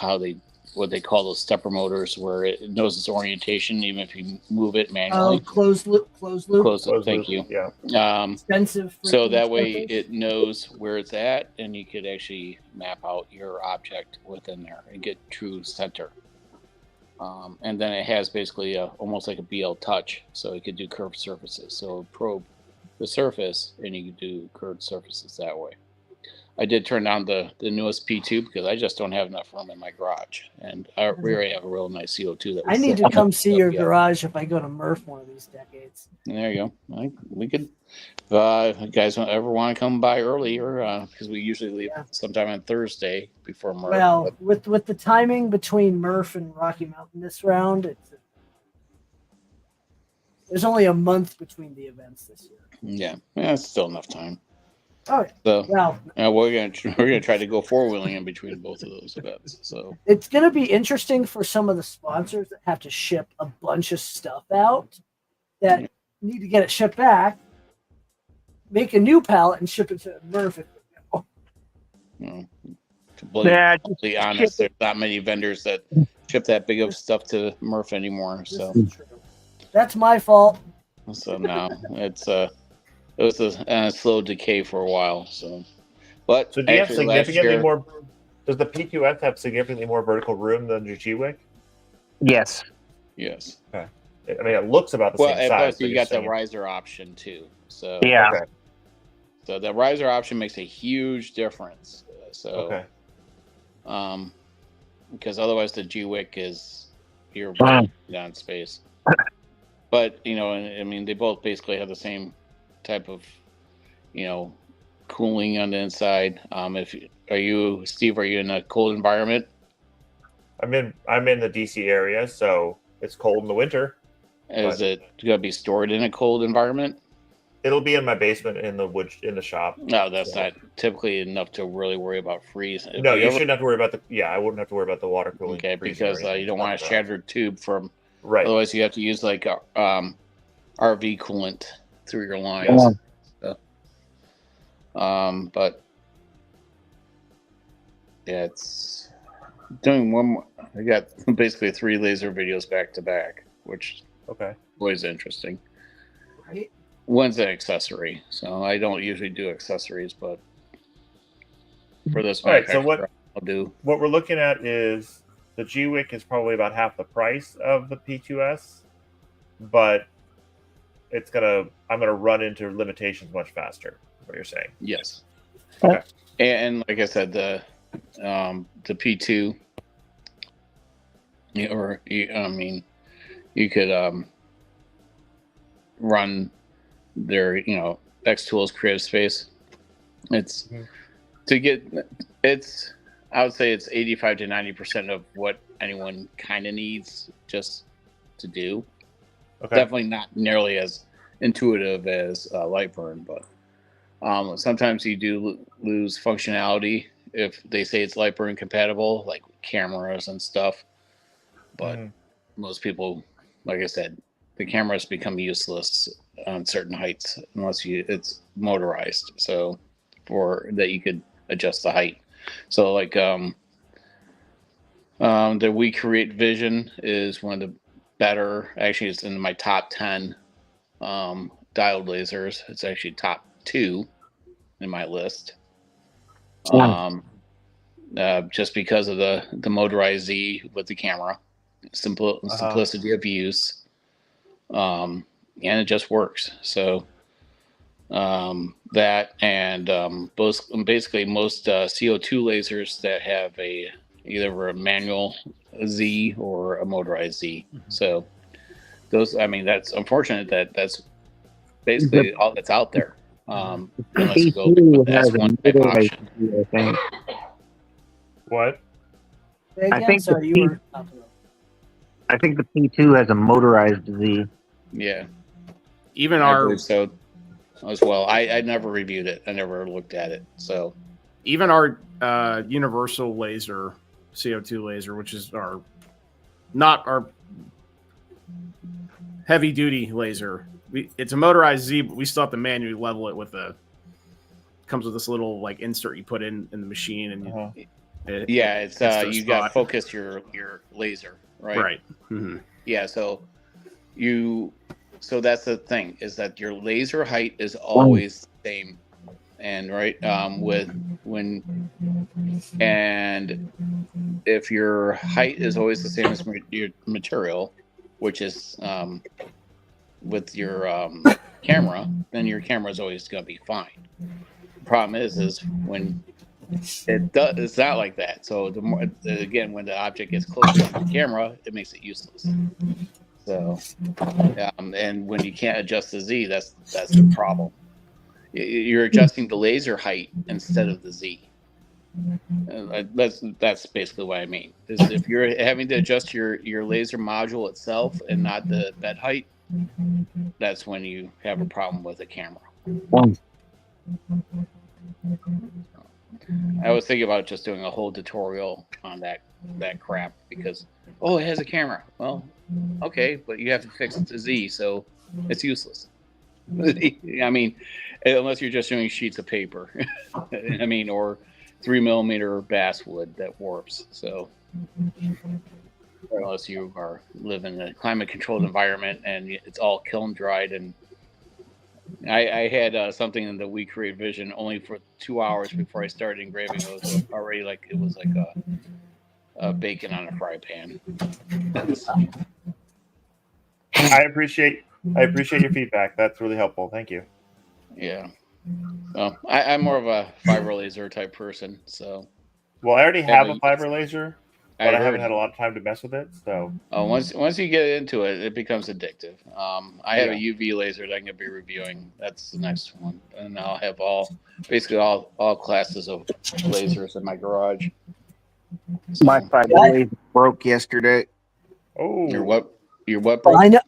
what they call those stepper motors, where it knows its orientation even if you move it manually. Oh, closed loop. Thank you. Yeah. Expensive. So that way it knows where it's at, and you could actually map out your object within there and get true center. And then it has basically almost like a BL touch, so it could do curved surfaces. So probe the surface, and you could do curved surfaces that way. I did turn on the newest P2 because I just don't have enough room in my garage, and we already have a real nice CO2. I need to come see your garage if I go to Murph one of these decades. There you go. We could. If you guys don't ever want to come by earlier, because we usually leave sometime on Thursday before Murph. Well, with the timing between Murph and Rocky Mountain this round, there's only a month between the events this year. Yeah, it's still enough time. Oh, so we're gonna try to go 4-wheeling in between both of those events. So it's gonna be interesting for some of the sponsors that have to ship a bunch of stuff out that need to get it shipped back. Make a new pallet and ship it to Murph. To be honest, there's not many vendors that ship that big of stuff to Murph anymore. So that's my fault. So now it was a slow decay for a while. So do you have significantly more? Does the P2S have significantly more vertical room than your G-Wick? Yes. Yes. Okay. I mean, it looks about the same size. Plus you got the riser option too. So So the riser option makes a huge difference. Because otherwise the G-Wick is you're down space. But I mean, they both basically have the same type of cooling on the inside. Steve, are you in a cold environment? I'm in the DC area, so it's cold in the winter. Is it going to be stored in a cold environment? It'll be in my basement in the shop. No, that's not typically enough to really worry about freeze. No, you shouldn't have to worry about I wouldn't have to worry about the water cooling. Okay, because you don't want a shattered tube from. Right. Otherwise, you have to use like RV coolant through your lines. Yeah. But yeah, it's doing one more. I got basically 3 laser videos back to back, which always interesting. Right. One's an accessory, so I don't usually do accessories, but for this one, so what I'll do. What we're looking at is the GWIC is probably about half the price of the P2S, but I'm gonna run into limitations much faster. What you're saying? Yes. Okay. And like I said, the P2, you could run their X Tools Creative Space. It's I would say it's 85 to 90% of what anyone kind of needs just to do. Okay. Definitely not nearly as intuitive as Lightburn, but sometimes you do lose functionality if they say it's Lightburn compatible, like cameras and stuff. But most people, like I said, the cameras become useless on certain heights unless it's motorized, so for that you could adjust the height. So like the We Create Vision is one of the better, actually it's in my top 10 diode lasers. It's actually top 2 in my list. Just because of the motorized Z with the camera, simplicity of use, and it just works. So that and basically most CO2 lasers that have either a manual Z or a motorized Z. So those, that's unfortunate that's basically all that's out there. Unless you go with the S1 type option. I think. What? I think the P2 has a motorized Z. Yeah. Even I believe so as well. I never reviewed it. I never looked at it. So even our universal laser, CO2 laser, which is not our heavy duty laser. It's a motorized Z, but we still have to manually level it comes with this little like insert you put in the machine, and it's you got to focus your laser, right? Right. Mm-hmm. Yeah. So that's the thing, is that your laser height is always the same, and if your height is always the same as your material, which is with your camera, then your camera is always going to be fine. The problem is when it's not like that. So the more, again, when the object gets closer to the camera, it makes it useless. So and when you can't adjust the Z, that's the problem. You're adjusting the laser height instead of the Z. That's basically what I mean. Is if you're having to adjust your laser module itself and not the bed height, that's when you have a problem with the camera. I was thinking about just doing a whole tutorial on that crap, because it has a camera. Well, okay, but you have to fix it to Z, so it's useless. I mean, unless you're just doing sheets of paper. or 3mm basswood that warps. So unless you live in a climate controlled environment and it's all kiln dried. And I had something in the We Create Vision only for 2 hours before I started engraving. It was already like a bacon on a fry pan. I appreciate your feedback. That's really helpful. Thank you. Yeah. Well, I'm more of a fiber laser type person. So. Well, I already have a fiber laser, but I haven't had a lot of time to mess with it. So. Once you get into it, it becomes addictive. I have a UV laser that I'm going to be reviewing. That's the next one, and I'll have all classes of lasers in my garage. My 508 broke yesterday. Oh, Your what? Your what, Well, bro?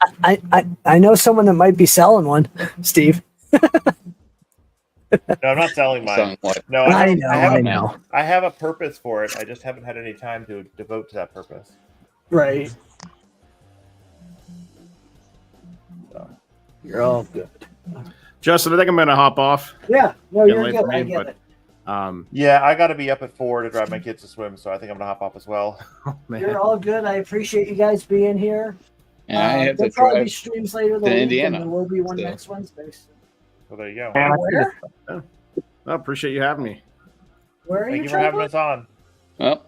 I know someone that might be selling one, Steve. no, I'm not selling mine. Selling what? No, I know. I have a purpose for it. I just haven't had any time to devote to that purpose. Right. So. You're all good. Justin, I think I'm going to hop off. Yeah. No, Getting you're late good. for me, I get but- it. Yeah, I got to be up at 4 to drive my kids to swim, so I think I'm gonna hop off as well. Oh, man. You're all good. I appreciate you guys being here. And I have to There'll probably be drive. streams later in the to week, Indiana, and there will be one so. next Wednesday. So. So there you go. Where? I appreciate you having me. Where are Thank you you for having traveling? us on. Well,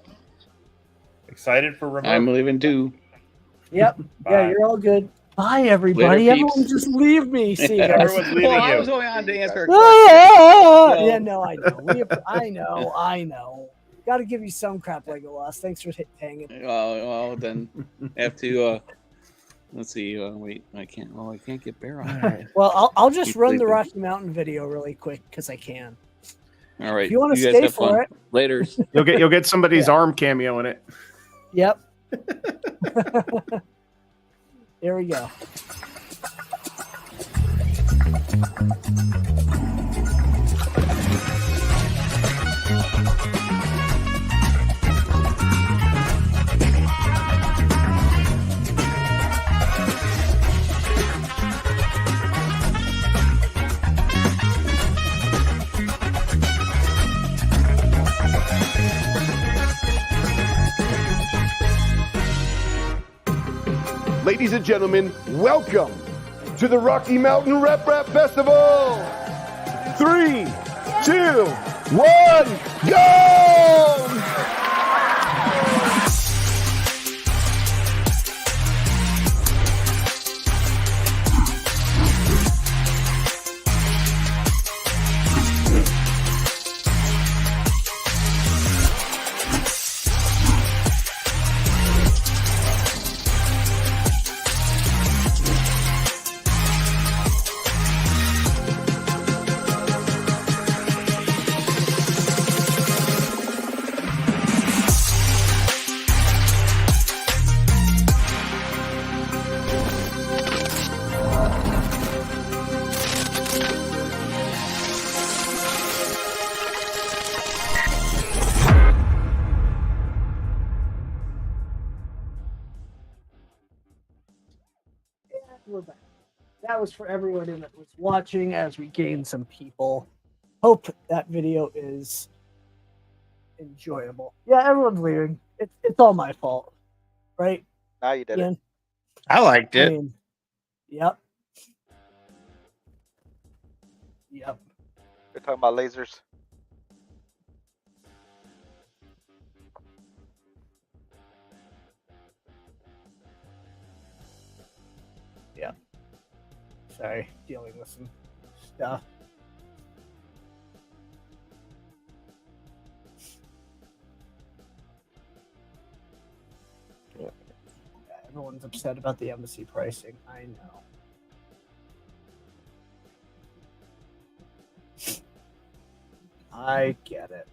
Excited for remote. I'm leaving too. Yep. Bye. Yeah, you're all good. Bye, everybody. Later, Everyone peeps. just leave me. See you guys. Everyone's leaving Well, I you. was only on to answer a question. Ah! Yeah, no, I know. I know. Got to give you some crap, Legolas. Thanks for hanging. Well, then have to. Let's see. Wait, I can't. Oh, I can't get Bear on. Well, I'll just Keep run the sleeping. Rocky Mountain video really quick because I can. All right. If you want to guys stay have fun. for it, Later. You'll get somebody's arm cameo in it. yep. There we go. Ladies and gentlemen, welcome to the Rocky Mountain Rep Rap Festival. 3, 2, 1, go! We're back. That was for everyone that was watching as we gain some people. Hope that video is enjoyable. Yeah, everyone's leaving. It's all my fault, right? Now you did Ian? it. I liked I it. mean, yep. Yep. We're talking about lasers. Sorry, dealing with some stuff. Yeah, everyone's upset about the embassy pricing. I know. I get it.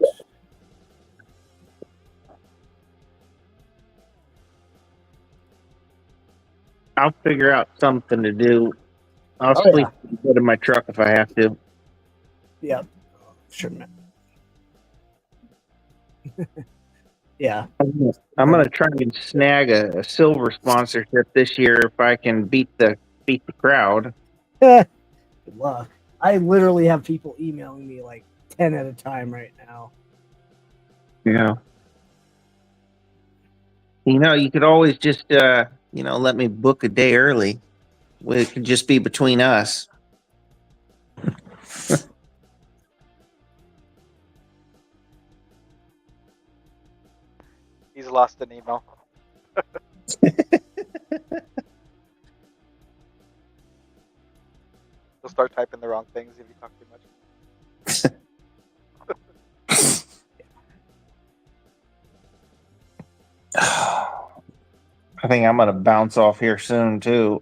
I'll figure out something to do. I'll Oh, sleep go to my truck if I have to. Yep. Sure, man. Yeah. I'm gonna try and snag a silver sponsorship this year if I can beat the crowd. Good luck. I literally have people emailing me like 10 at a time right now. Yeah. You could always just let me book a day early. It could just be between us. He's lost an email. He'll start typing the wrong things if you talk too much. I think I'm gonna bounce off here soon too.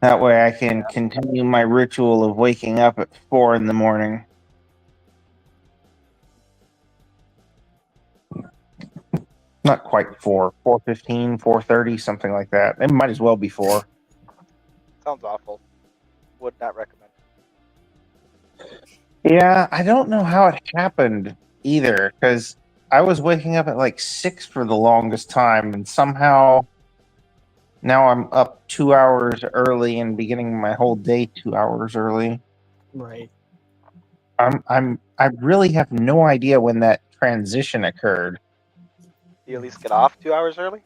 That way I can continue my ritual of waking up at 4 a.m. Not quite 4, 4:15, 4:30, something like that. It might as well be 4. Sounds awful. Would not recommend. Yeah, I don't know how it happened either, because I was waking up at like 6 for the longest time, and somehow now I'm up 2 hours early and beginning my whole day 2 hours early. Right. I really have no idea when that transition occurred. Do you at least get off 2 hours early?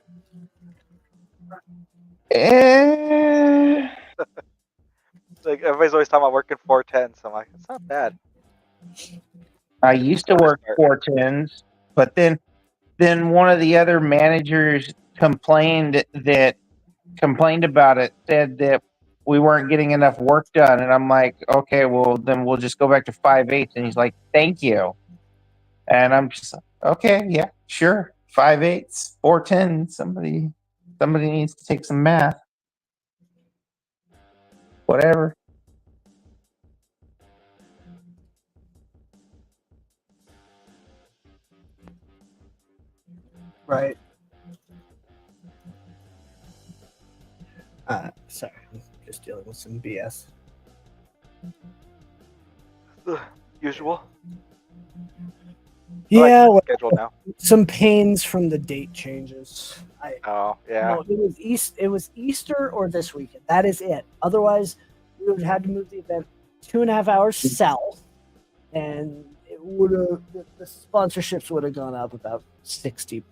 Eh, Like everybody's always talking about working 410s. So I'm like, it's not bad. I used to work 410s, but then one of the other managers complained about it, said that we weren't getting enough work done, and I'm like, okay, well then we'll just go back to 5/8, and he's like, thank you, and I'm just like, okay, yeah, sure, 5/8, 410. Somebody needs to take some math, whatever. Right. Sorry, I'm just dealing with some BS. Usual. Yeah, well, Schedule now. some pains from the date changes. Oh yeah. No, it was Easter or this weekend. That is it. Otherwise, we would have had to move the event 2.5 hours south, and it would have the sponsorships would have gone up about 60%.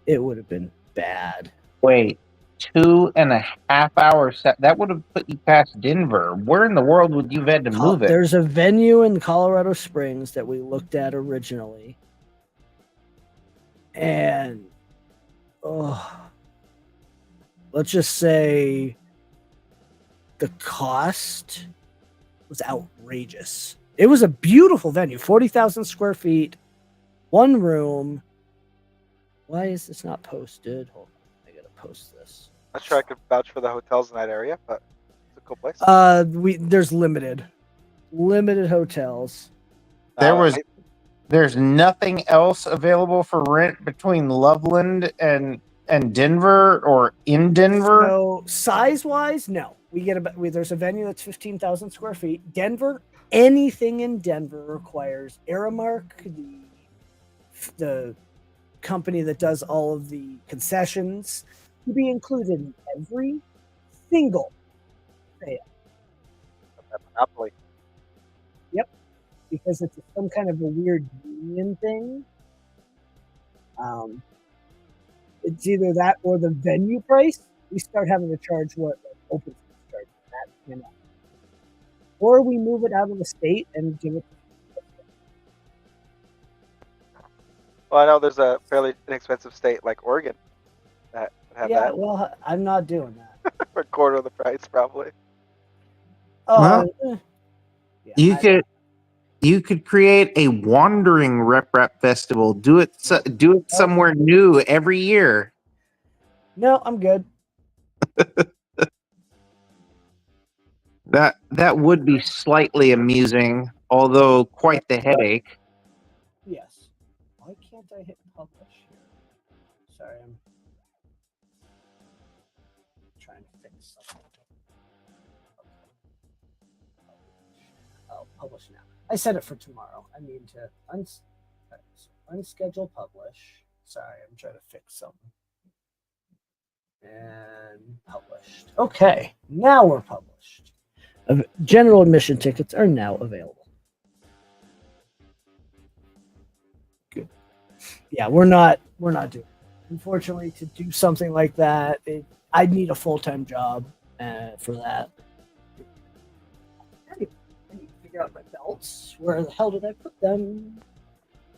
It would have been bad. Wait, 2.5 hours. That would have put you past Denver. Where in the world would you have had to move it? There's a venue in Colorado Springs that we looked at originally, and let's just say the cost was outrageous. It was a beautiful venue, 40,000 square feet, one room. Why is this not posted? Hold on, I gotta post this. Not sure I could vouch for the hotels in that area, but it's a cool place. There's limited hotels. There's nothing else available for rent between Loveland and Denver, or in Denver. So size wise, no. There's a venue that's 15,000 square feet. Denver, anything in Denver requires Aramark, the company that does all of the concessions, to be included in every single sale. Monopoly. Yep, because it's some kind of a weird union thing. It's either that or the venue price. We start having to charge what open space charge that, or we move it out of the state and give it. Well, I know there's a fairly inexpensive state like Oregon that have that Well, I'm not doing that. for a quarter of the price, probably. You could create a wandering rep festival. Do it somewhere new every year. No, I'm good. That would be slightly amusing, although quite the headache. Yes. Why can't I hit publish here? Sorry, I'm trying to fix something. Oh, publish now. I set it for tomorrow. I mean to unschedule publish. Sorry, I'm trying to fix something. And published. Okay, now we're published. General admission tickets are now available. Good. Yeah, we're not doing it. Unfortunately, to do something like that, I'd need a full-time job for that. Anyway, I need to figure out my belts. Where the hell did I put them?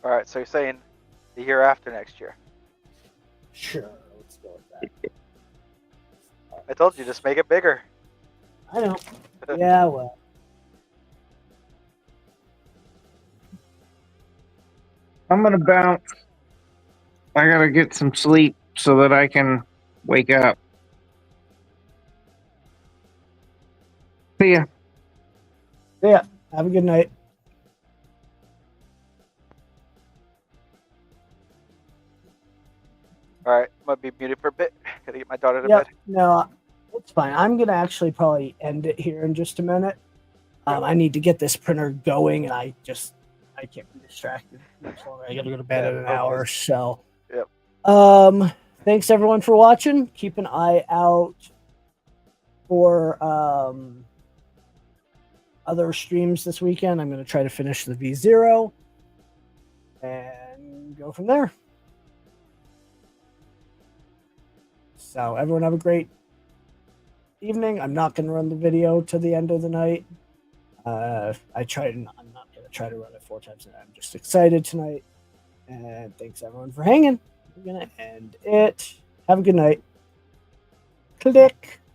All right, so you're saying the year after next year? Sure, let's go with that. I told you, just make it bigger. I know. Yeah, well. I'm gonna bounce. I gotta get some sleep so that I can wake up. See ya. Yeah. Have a good night. All right, I'm gonna be muted for a bit. Gotta get my daughter to Yep. bed. No, it's fine. I'm gonna actually probably end it here in just a minute. I need to get this printer going, and I can't be distracted much longer. I gotta go to bed in an hour. So, Yep. Thanks everyone for watching. Keep an eye out for other streams this weekend. I'm gonna try to finish the V0 and go from there. So everyone have a great evening. I'm not going to run the video to the end of the night. I'm not going to try to run it 4 times a night. I'm just excited tonight. And thanks everyone for hanging. I'm going to end it. Have a good night. Click.